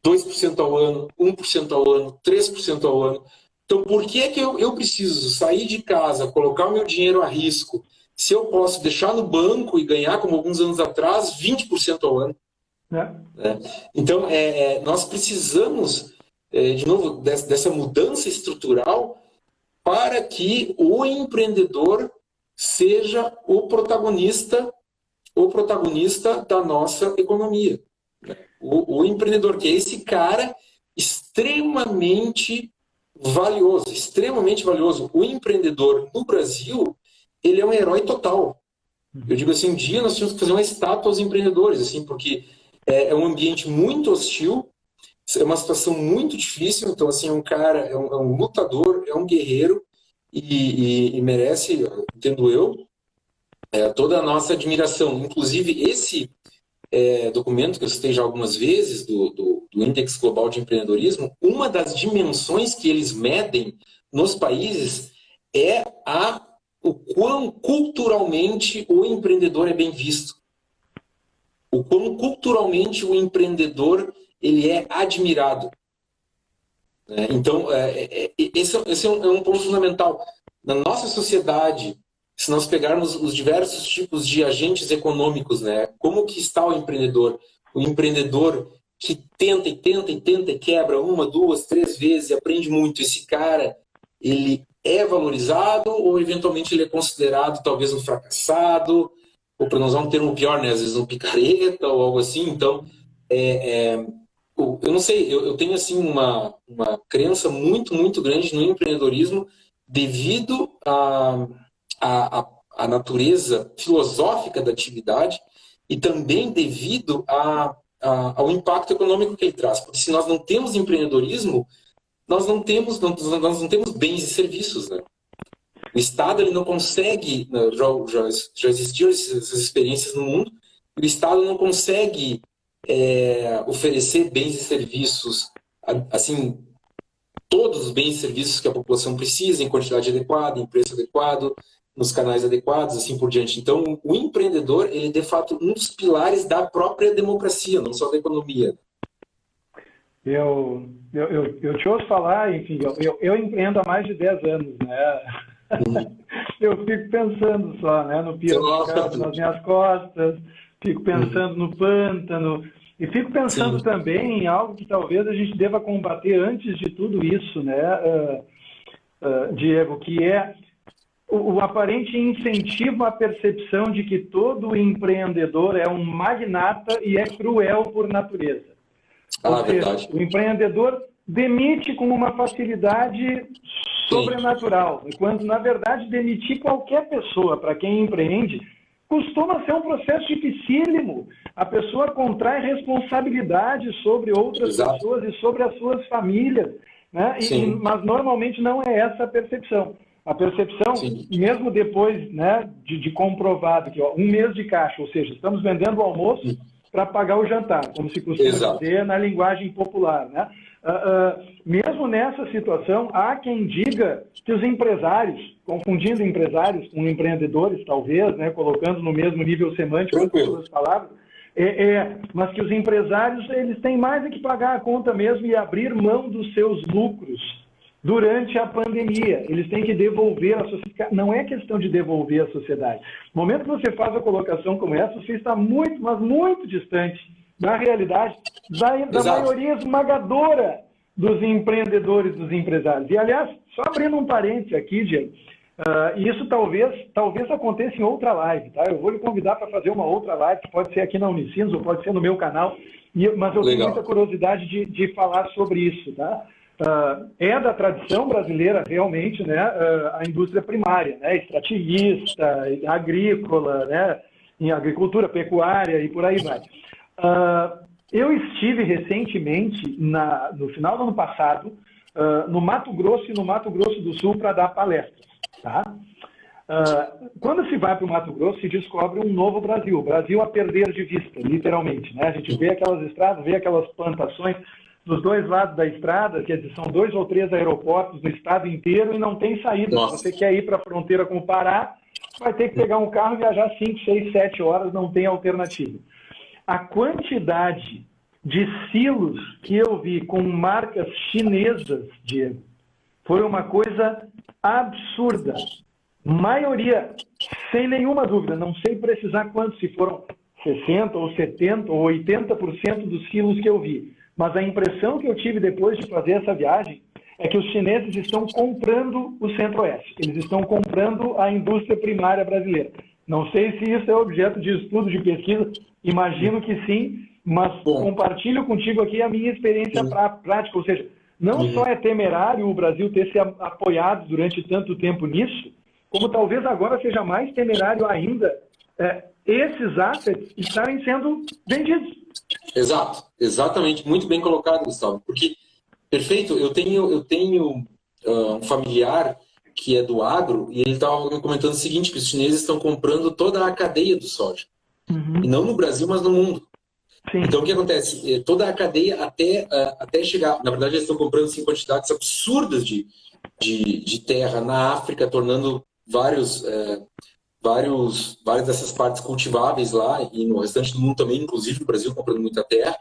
2% ao ano, 1% ao ano, 3% ao ano. Então, por que é que eu preciso sair de casa, colocar o meu dinheiro a risco, se eu posso deixar no banco e ganhar, como alguns anos atrás, 20% ao ano? Então, nós precisamos, de novo, dessa mudança estrutural para que o empreendedor seja o protagonista da nossa economia. O empreendedor, que é esse cara extremamente valioso. O empreendedor no Brasil, ele é um herói total. Eu digo assim, um dia nós tínhamos que fazer uma estátua aos empreendedores, assim, porque é um ambiente muito hostil, é uma situação muito difícil. Então, assim, é um cara, é um lutador, é um guerreiro e merece, entendo eu, toda a nossa admiração. Inclusive, esse documento que eu citei já algumas vezes, do Índice Global de Empreendedorismo, uma das dimensões que eles medem nos países é o quão culturalmente o empreendedor é bem visto. O quão culturalmente o empreendedor ele é admirado. Então, esse é um ponto fundamental. Na nossa sociedade, se nós pegarmos os diversos tipos de agentes econômicos, né, como que está o empreendedor? O empreendedor que tenta e quebra 1, 2, 3 vezes e aprende muito. Esse cara, ele é valorizado ou eventualmente ele é considerado talvez um fracassado, ou para não usar um termo pior, né, às vezes um picareta ou algo assim. Então, eu não sei, eu tenho assim uma crença muito, muito grande no empreendedorismo devido à natureza filosófica da atividade e também devido ao impacto econômico que ele traz. Porque se nós não temos empreendedorismo, nós não temos bens e serviços, né? O Estado ele não consegue, já existiam essas experiências no mundo, o Estado não consegue oferecer bens e serviços, assim, todos os bens e serviços que a população precisa, em quantidade adequada, em preço adequado, nos canais adequados, assim por diante. Então, o empreendedor, ele é de fato um dos pilares da própria democracia, não só da economia. Eu te ouço falar, enfim, eu empreendo há mais de 10 anos, né? Eu fico pensando só, né, no pior nas minhas costas, fico pensando no pântano, e fico pensando também em algo que talvez a gente deva combater antes de tudo isso, né, Diego, que é o aparente incentivo à percepção de que todo empreendedor é um magnata e é cruel por natureza. Ou seja, verdade. O empreendedor demite com uma facilidade sobrenatural, enquanto, na verdade, demitir qualquer pessoa, para quem empreende, costuma ser um processo dificílimo. A pessoa contrai responsabilidade sobre outras pessoas e sobre as suas famílias, né? Mas normalmente não é essa a percepção. A percepção, mesmo depois, né, de comprovado que um mês de caixa, ou seja, estamos vendendo o almoço para pagar o jantar, como se costuma dizer na linguagem popular, né? Mesmo nessa situação, há quem diga que os empresários, confundindo empresários com empreendedores, talvez, né, colocando no mesmo nível semântico as duas palavras, Mas que os empresários eles têm mais é que pagar a conta mesmo e abrir mão dos seus lucros durante a pandemia. Eles têm que devolver a sociedade. Não é questão de devolver a sociedade. No momento que você faz a colocação como essa, você está muito, mas muito distante da realidade da maioria esmagadora dos empreendedores, dos empresários. E, aliás, só abrindo um parênteses aqui, Diego, isso talvez aconteça em outra live, tá? Eu vou lhe convidar para fazer uma outra live, que pode ser aqui na Unicinos ou pode ser no meu canal, mas eu tenho muita curiosidade de falar sobre isso, tá? É da tradição brasileira, realmente, né, a indústria primária, né, extrativista, agrícola, né, em agricultura, pecuária e por aí vai. Eu estive recentemente, no final do ano passado, no Mato Grosso e no Mato Grosso do Sul para dar palestras. Tá? Quando se vai para o Mato Grosso, se descobre um novo Brasil, o Brasil a perder de vista, literalmente. Né? A gente vê aquelas estradas, vê aquelas plantações dos dois lados da estrada, quer dizer, são 2 ou 3 aeroportos no estado inteiro e não tem saída. Se você quer ir para a fronteira com o Pará, vai ter que pegar um carro e viajar 5, 6, 7 horas, não tem alternativa. A quantidade de silos que eu vi com marcas chinesas, Diego, foi uma coisa absurda. Maioria, sem nenhuma dúvida, não sei precisar quantos, se foram 60% ou 70% ou 80% dos silos que eu vi. Mas a impressão que eu tive depois de fazer essa viagem é que os chineses estão comprando o Centro-Oeste. Eles estão comprando a indústria primária brasileira. Não sei se isso é objeto de estudo, de pesquisa, imagino que sim, mas compartilho contigo aqui a minha experiência prática, ou seja, não só é temerário o Brasil ter se apoiado durante tanto tempo nisso, como talvez agora seja mais temerário ainda esses assets estarem sendo vendidos. Exato, exatamente, muito bem colocado, Gustavo, porque, perfeito, eu tenho um familiar que é do agro, e ele estava comentando o seguinte, que os chineses estão comprando toda a cadeia do soja, e não no Brasil, mas no mundo. Sim. Então, o que acontece? Toda a cadeia até chegar... Na verdade, eles estão comprando assim, quantidades absurdas de terra na África, tornando várias dessas partes cultiváveis lá, e no restante do mundo também, inclusive no Brasil, comprando muita terra.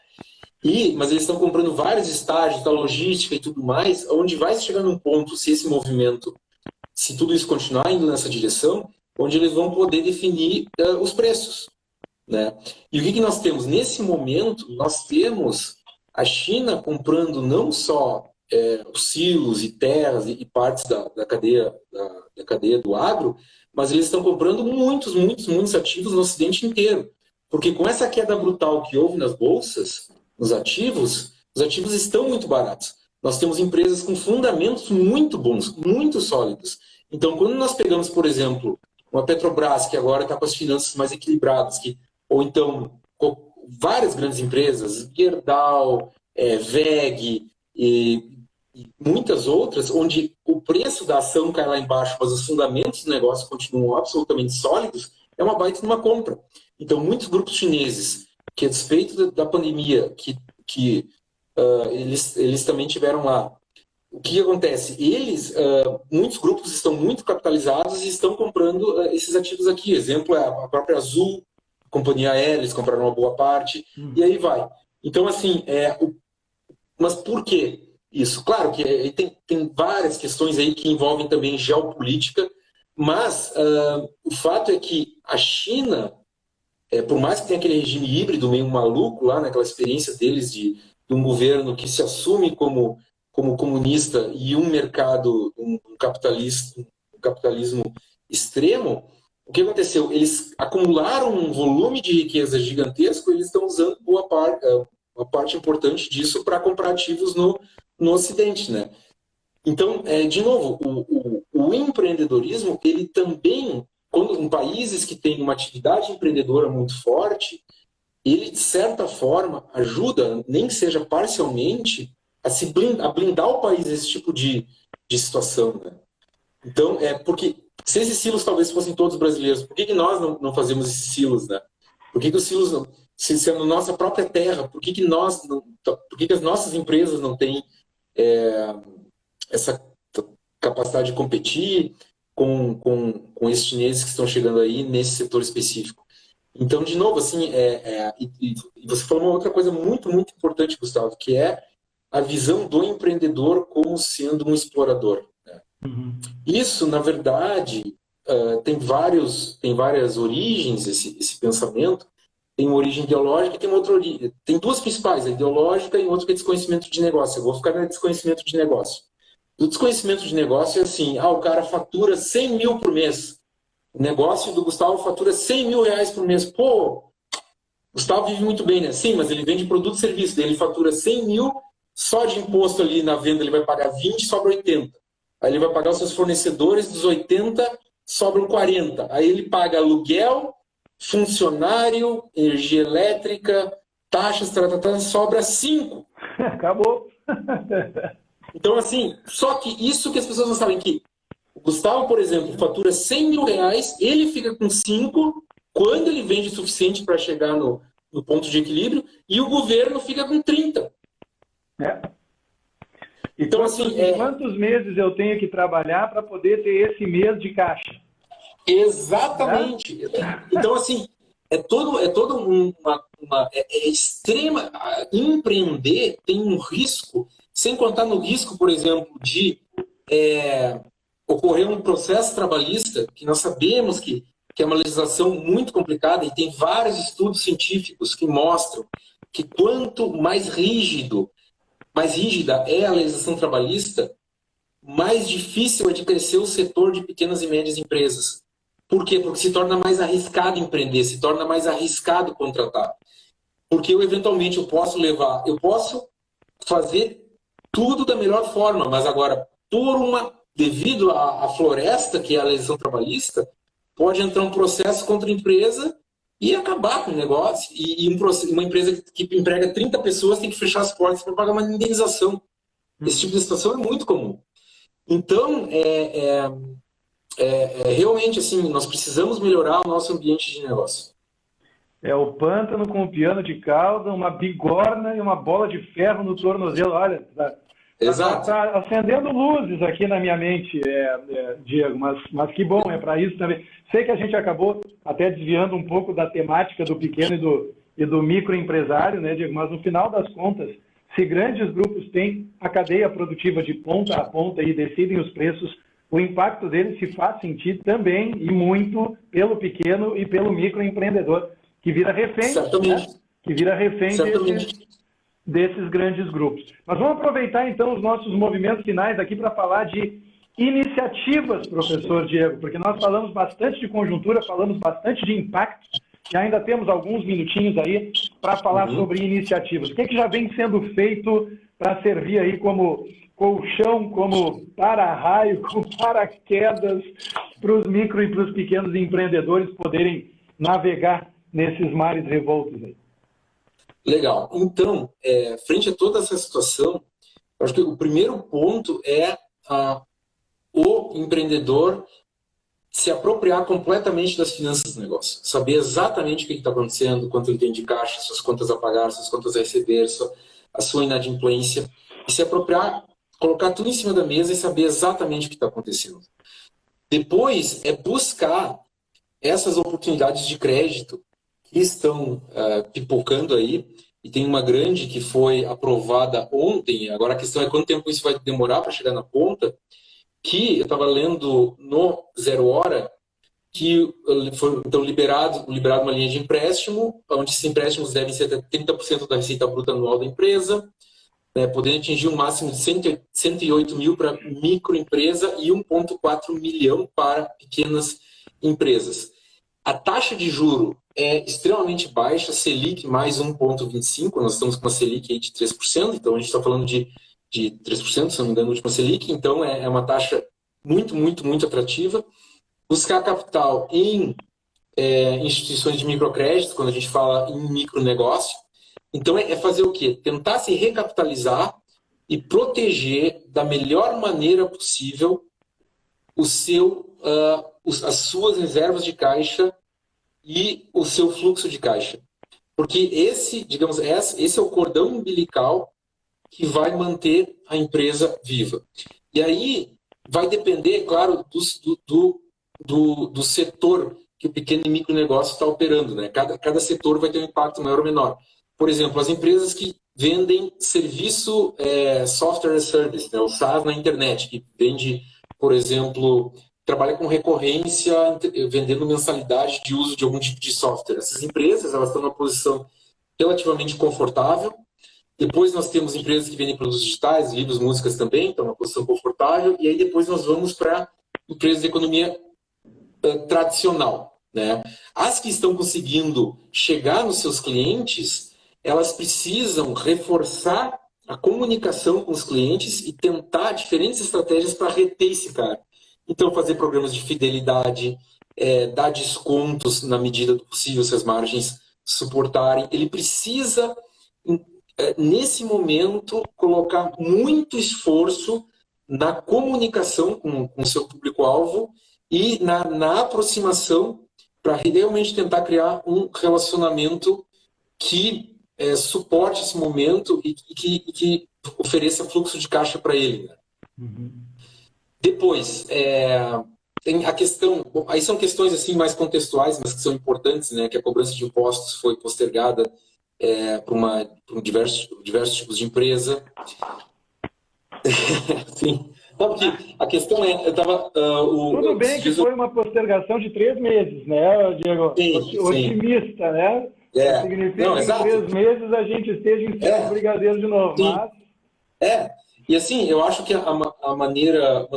Mas eles estão comprando vários estágios da logística e tudo mais, onde vai chegar num ponto, se esse movimento, se tudo isso continuar indo nessa direção, onde eles vão poder definir os preços. Né? E o que nós temos? Nesse momento, nós temos a China comprando não só os silos e terras e partes da cadeia do agro, mas eles estão comprando muitos ativos no Ocidente inteiro. Porque com essa queda brutal que houve nas bolsas, nos ativos, os ativos estão muito baratos. Nós temos empresas com fundamentos muito bons, muito sólidos. Então, quando nós pegamos, por exemplo, uma Petrobras, que agora está com as finanças mais equilibradas, ou então várias grandes empresas, Gerdau, WEG e muitas outras, onde o preço da ação cai lá embaixo, mas os fundamentos do negócio continuam absolutamente sólidos, é uma baita de uma compra. Então, muitos grupos chineses, que a despeito da pandemia, eles também tiveram lá. O que acontece? Muitos grupos estão muito capitalizados e estão comprando esses ativos aqui. Exemplo é a própria Azul, companhia aérea, eles compraram uma boa parte, e aí vai. Então, assim, mas por quê isso? Claro que tem várias questões aí que envolvem também geopolítica, mas o fato é que a China, por mais que tenha aquele regime híbrido meio maluco lá, naquela experiência deles de um governo que se assume como comunista e um mercado, um capitalismo extremo, o que aconteceu? Eles acumularam um volume de riqueza gigantesco e eles estão usando uma parte importante disso para comprar ativos no Ocidente, né? Então, de novo, o empreendedorismo, ele também, em países que têm uma atividade empreendedora muito forte, ele, de certa forma, ajuda, nem que seja parcialmente, a blindar o país desse tipo de situação, né? Então, porque se esses silos talvez fossem todos brasileiros, por que nós não fazemos esses silos, né? Por que os silos não... Se é na nossa própria terra, por que as nossas empresas não têm essa capacidade de competir com esses chineses que estão chegando aí nesse setor específico? Então, de novo, assim, e você falou uma outra coisa muito, muito importante, Gustavo, que é a visão do empreendedor como sendo um explorador, né? Uhum. Isso, na verdade, tem várias origens, esse pensamento. Tem uma origem ideológica e tem uma outra origem. Tem duas principais, a ideológica e outra que é desconhecimento de negócio. Eu vou ficar no desconhecimento de negócio. O desconhecimento de negócio é assim, o cara fatura 100 mil por mês. O negócio do Gustavo fatura 100 mil reais por mês. Pô, Gustavo vive muito bem, né? Sim, mas ele vende produto e serviço. Daí ele fatura 100 mil, só de imposto ali na venda ele vai pagar 20, sobra 80. Aí ele vai pagar os seus fornecedores, dos 80, sobram 40. Aí ele paga aluguel, funcionário, energia elétrica, taxas, sobra 5. Acabou. Então, assim, só que isso que as pessoas não sabem, que o Gustavo, por exemplo, fatura 100 mil reais, ele fica com 5 quando ele vende o suficiente para chegar no ponto de equilíbrio, e o governo fica com 30. Então, assim, quantos meses eu tenho que trabalhar para poder ter esse mês de caixa? Exatamente. Então, assim, é extrema. Empreender tem um risco, sem contar no risco, por exemplo, de ocorrer um processo trabalhista, que nós sabemos que é uma legislação muito complicada, e tem vários estudos científicos que mostram que quanto mais rígida é a legislação trabalhista, mais difícil é de crescer o setor de pequenas e médias empresas. Por quê? Porque se torna mais arriscado empreender, se torna mais arriscado contratar. Porque eventualmente eu posso fazer tudo da melhor forma, mas agora, devido à floresta, que é a legislação trabalhista, pode entrar um processo contra a empresa e acabar com o negócio. E uma empresa que emprega 30 pessoas tem que fechar as portas para pagar uma indenização. Esse tipo de situação é muito comum. Então, realmente, assim, nós precisamos melhorar o nosso ambiente de negócio. É o pântano com o piano de cauda, uma bigorna e uma bola de ferro no tornozelo. Olha, tá acendendo luzes aqui na minha mente, Diego, mas que bom, é para isso também. Sei que a gente acabou até desviando um pouco da temática do pequeno e do microempresário, né, Diego? Mas no final das contas, se grandes grupos têm a cadeia produtiva de ponta a ponta e decidem os preços, o impacto deles se faz sentir também e muito pelo pequeno e pelo microempreendedor, que vira refém, né? Que vira refém desses grandes grupos. Mas vamos aproveitar então os nossos movimentos finais aqui para falar de iniciativas, professor Diego, porque nós falamos bastante de conjuntura, falamos bastante de impacto, e ainda temos alguns minutinhos aí para falar sobre iniciativas. O que já vem sendo feito para servir aí como colchão, como para-raio, como paraquedas para os micro e para os pequenos empreendedores poderem navegar nesses mares revoltos aí? Legal. Então, frente a toda essa situação, eu acho que o primeiro ponto é o empreendedor se apropriar completamente das finanças do negócio. Saber exatamente o que está acontecendo, quanto ele tem de caixa, suas contas a pagar, suas contas a receber, a sua inadimplência. E se apropriar, colocar tudo em cima da mesa e saber exatamente o que está acontecendo. Depois, buscar essas oportunidades de crédito que estão pipocando aí, e tem uma grande que foi aprovada ontem. Agora a questão é quanto tempo isso vai demorar para chegar na ponta, que eu estava lendo no Zero Hora, que foi então liberado uma linha de empréstimo, onde esses empréstimos devem ser até 30% da receita bruta anual da empresa, podendo atingir um máximo de 108 mil para microempresa e 1,4 milhão para pequenas empresas. A taxa de juro é extremamente baixa, Selic mais 1,25%, nós estamos com uma Selic aí de 3%, então a gente está falando de 3%, se não me engano, a última Selic, então é uma taxa muito, muito, muito atrativa. Buscar capital em instituições de microcrédito, quando a gente fala em micronegócio. Então é fazer o quê? Tentar se recapitalizar e proteger da melhor maneira possível as suas reservas de caixa e o seu fluxo de caixa. Porque esse é o cordão umbilical que vai manter a empresa viva. E aí vai depender, claro, do setor que o pequeno e micro negócio está operando, né? Cada setor vai ter um impacto maior ou menor. Por exemplo, as empresas que vendem serviço software as service, né? O SaaS na internet, que vende, por exemplo, trabalha com recorrência, vendendo mensalidade de uso de algum tipo de software. Essas empresas, elas estão numa posição relativamente confortável. Depois nós temos empresas que vendem produtos digitais, livros, músicas também, estão numa posição confortável. E aí depois nós vamos para empresas de economia tradicional, né? As que estão conseguindo chegar nos seus clientes, elas precisam reforçar a comunicação com os clientes e tentar diferentes estratégias para reter esse cara. Então, fazer programas de fidelidade, dar descontos na medida do possível, se as margens suportarem. Ele precisa, nesse momento, colocar muito esforço na comunicação com o seu público-alvo e na aproximação para realmente tentar criar um relacionamento que suporte esse momento e que ofereça fluxo de caixa para ele, né? Uhum. Depois, tem a questão... Bom, aí são questões assim, mais contextuais, mas que são importantes, né? Que a cobrança de impostos foi postergada para diversos tipos de empresa. Sim. Não, porque a questão é... Tudo bem que foi uma postergação de 3 meses, né, Diego? Sim, otimista, né? Significa não, que exato. em 3 meses a gente esteja em cima do brigadeiro de novo. Sim. Mas... E assim, eu acho que uma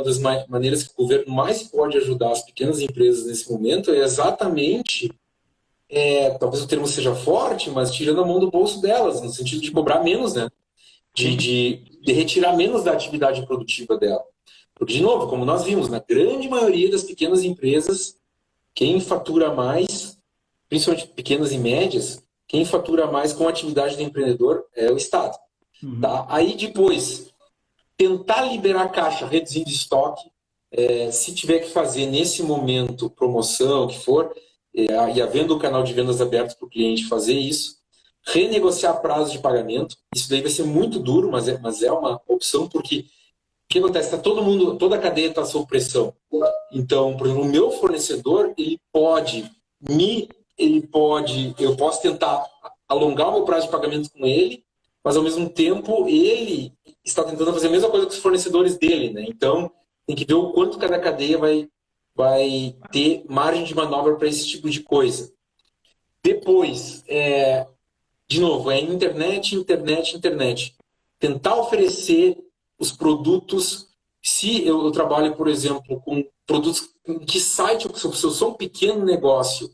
das maneiras que o governo mais pode ajudar as pequenas empresas nesse momento é exatamente, talvez o termo seja forte, mas tirando a mão do bolso delas, no sentido de cobrar menos, né? De retirar menos da atividade produtiva dela. Porque, de novo, como nós vimos, na grande maioria das pequenas empresas, quem fatura mais, principalmente pequenas e médias, quem fatura mais com a atividade do empreendedor é o Estado. Uhum. Tá? Aí depois, tentar liberar caixa, reduzindo estoque, se tiver que fazer nesse momento promoção, o que for, e havendo o canal de vendas aberto para o cliente fazer isso, renegociar prazos de pagamento. Isso daí vai ser muito duro, mas é uma opção, porque o que acontece? Toda a cadeia está sob pressão. Então, por exemplo, o meu fornecedor, eu posso tentar alongar o meu prazo de pagamento com ele, mas ao mesmo tempo ele está tentando fazer a mesma coisa com os fornecedores dele, né? Então, tem que ver o quanto cada cadeia vai ter margem de manobra para esse tipo de coisa. Depois, de novo, internet. Tentar oferecer os produtos. Se eu trabalho, por exemplo, com produtos, em que site se eu sou um pequeno negócio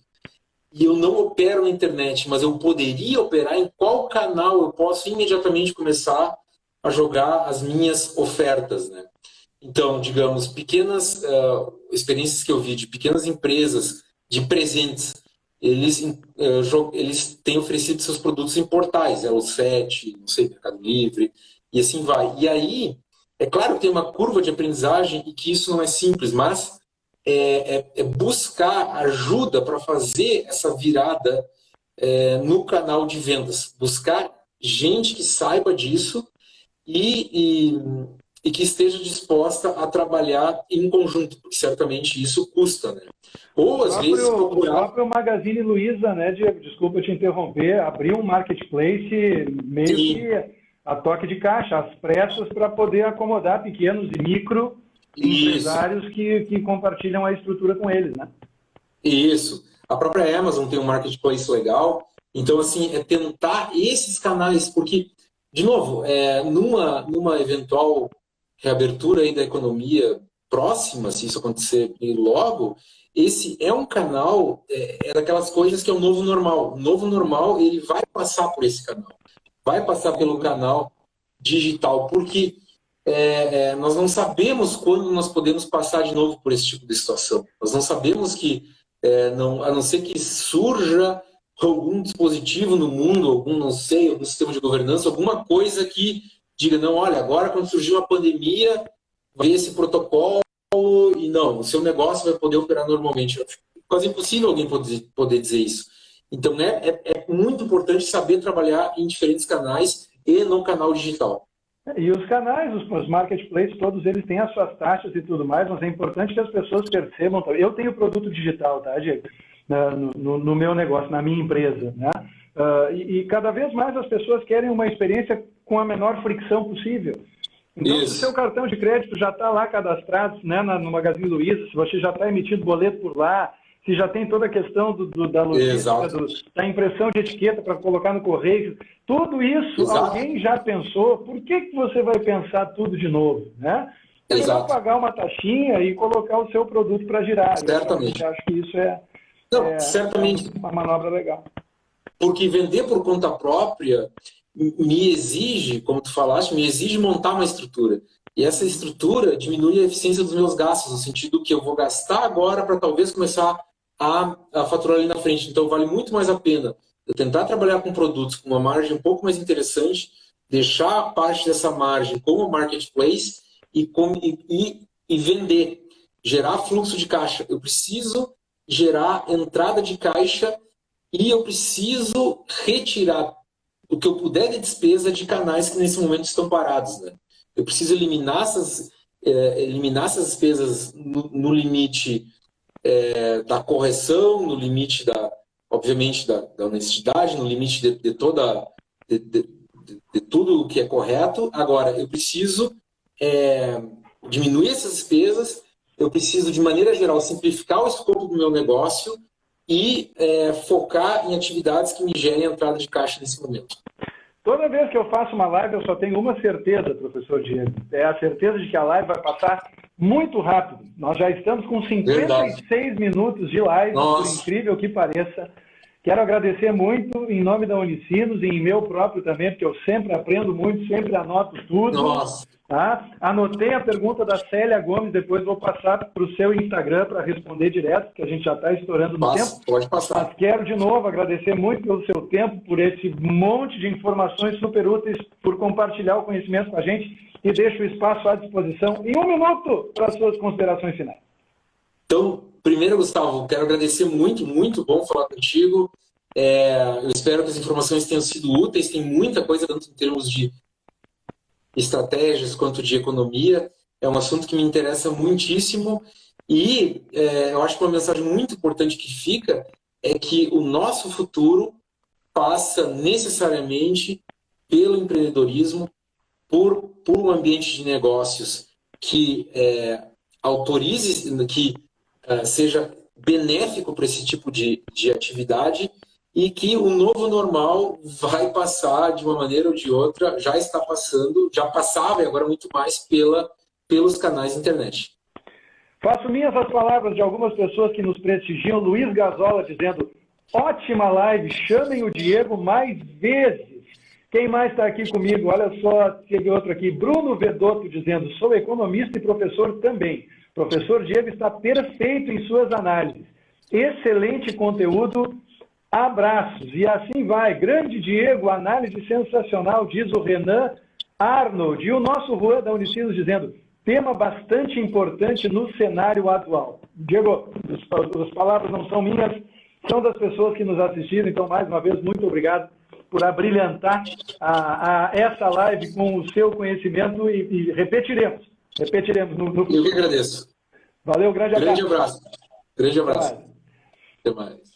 e eu não opero na internet, mas eu poderia operar, em qual canal eu posso imediatamente começar a jogar as minhas ofertas, né? Então, digamos, pequenas experiências que eu vi de pequenas empresas de presentes, eles têm oferecido seus produtos em portais, Elo7, não sei, Mercado Livre, e assim vai. E aí, é claro que tem uma curva de aprendizagem e que isso não é simples, mas buscar ajuda para fazer essa virada no canal de vendas. Buscar gente que saiba disso e que esteja disposta a trabalhar em conjunto, porque certamente isso custa, né? Ou às vezes procurar... O próprio Magazine Luiza, né, Diego? Desculpa te interromper, abriu um marketplace meio que a toque de caixa, às pressas, para poder acomodar pequenos e micro empresários que compartilham a estrutura com eles, né? Isso. A própria Amazon tem um marketplace legal. Então, assim, tentar esses canais, porque, de novo, numa eventual reabertura aí da economia próxima, se isso acontecer logo, esse é um canal, daquelas coisas que é o novo normal. O novo normal, ele vai passar por esse canal. Vai passar pelo canal digital, porque nós não sabemos quando nós podemos passar de novo por esse tipo de situação. Nós não sabemos que, a não ser que surja algum dispositivo no mundo, algum sistema de governança, alguma coisa que diga, não, olha, agora quando surgiu a pandemia, veio esse protocolo e não, o seu negócio vai poder operar normalmente. É quase impossível alguém poder dizer isso. Então, é muito importante saber trabalhar em diferentes canais e no canal digital. E os canais, os marketplaces, todos eles têm as suas taxas e tudo mais, mas é importante que as pessoas percebam. Eu tenho produto digital, tá, Diego? no meu negócio, na minha empresa, né? E cada vez mais as pessoas querem uma experiência com a menor fricção possível. Então, se o seu cartão de crédito já está lá cadastrado, né, no Magazine Luiza, se você já está emitindo boleto por lá, se já tem toda a questão da logística, da impressão de etiqueta para colocar no correio, tudo isso alguém já pensou, por que você vai pensar tudo de novo, né? É melhor pagar uma taxinha e colocar o seu produto para girar. Certamente. Eu acho que isso certamente. Uma manobra legal. Porque vender por conta própria me exige, como tu falaste, me exige montar uma estrutura. E essa estrutura diminui a eficiência dos meus gastos, no sentido que eu vou gastar agora para talvez começar a faturar ali na frente. Então, vale muito mais a pena eu tentar trabalhar com produtos com uma margem um pouco mais interessante, deixar parte dessa margem como marketplace e vender, gerar fluxo de caixa. Eu preciso gerar entrada de caixa e eu preciso retirar o que eu puder de despesa de canais que nesse momento estão parados, né? Eu preciso eliminar essas despesas no limite da correção, no limite obviamente da honestidade, no limite de tudo o que é correto. Agora, eu preciso diminuir essas despesas, eu preciso, de maneira geral, simplificar o escopo do meu negócio e focar em atividades que me gerem entrada de caixa nesse momento. Toda vez que eu faço uma live, eu só tenho uma certeza, professor Diego. É a certeza de que a live vai passar muito rápido. Nós já estamos com 56 minutos de live, por incrível que pareça. Quero agradecer muito em nome da Unicinos e em meu próprio também, porque eu sempre aprendo muito, sempre anoto tudo. Tá? Anotei a pergunta da Célia Gomes, depois vou passar para o seu Instagram para responder direto, que a gente já está estourando no tempo. Pode passar. Mas quero de novo agradecer muito pelo seu tempo, por esse monte de informações super úteis, por compartilhar o conhecimento com a gente e deixo o espaço à disposição em 1 minuto para as suas considerações finais. Então, primeiro, Gustavo, quero agradecer muito, muito bom falar contigo. Eu espero que as informações tenham sido úteis, tem muita coisa tanto em termos de estratégias quanto de economia. É um assunto que me interessa muitíssimo e eu acho que uma mensagem muito importante que fica é que o nosso futuro passa necessariamente pelo empreendedorismo, por um ambiente de negócios que autorize, que seja benéfico para esse tipo de atividade e que o novo normal vai passar de uma maneira ou de outra, já está passando, já passava e agora muito mais pelos canais de internet. Faço minhas as palavras de algumas pessoas que nos prestigiam. Luiz Gazola dizendo, ótima live, chamem o Diego mais vezes. Quem mais está aqui comigo? Olha só, teve outro aqui. Bruno Vedotto dizendo, sou economista e professor também. Professor Diego está perfeito em suas análises. Excelente conteúdo. Abraços. E assim vai. Grande Diego, análise sensacional, diz o Renan Arnold. E o nosso Juan da Unicinos dizendo, tema bastante importante no cenário atual. Diego, as palavras não são minhas, são das pessoas que nos assistiram. Então, mais uma vez, muito obrigado por abrilhantar essa live com o seu conhecimento e repetiremos. Repetiremos no futuro. Eu que agradeço. Valeu, grande abraço. Grande abraço. Até mais.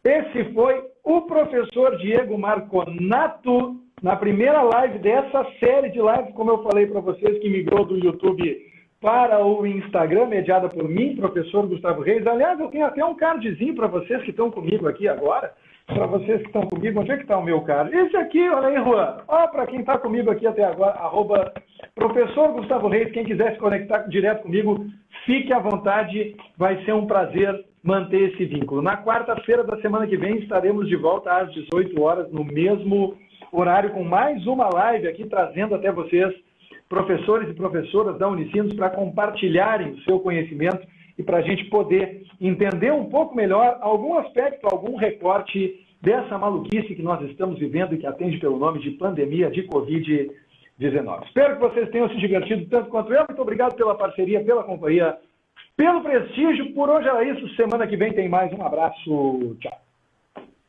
Esse foi o professor Diego Marconato, na primeira live dessa série de lives, como eu falei para vocês, que migrou do YouTube para o Instagram, mediada por mim, professor Gustavo Reis. Aliás, eu tenho até um cardzinho para vocês que estão comigo aqui agora. Para vocês que estão comigo, onde é que está o meu card? Esse aqui, olha aí, Juan. Ó, para quem está comigo aqui até agora, @professor Gustavo Reis, quem quiser se conectar direto comigo, fique à vontade, vai ser um prazer manter esse vínculo. Na quarta-feira da semana que vem estaremos de volta às 18 horas, no mesmo horário, com mais uma live aqui, trazendo até vocês professores e professoras da Unicinos para compartilharem o seu conhecimento e para a gente poder entender um pouco melhor algum aspecto, algum recorte dessa maluquice que nós estamos vivendo e que atende pelo nome de pandemia de Covid-19. Espero que vocês tenham se divertido tanto quanto eu. Muito obrigado pela parceria, pela companhia, pelo prestígio. Por hoje era isso. Semana que vem tem mais. Um abraço. Tchau.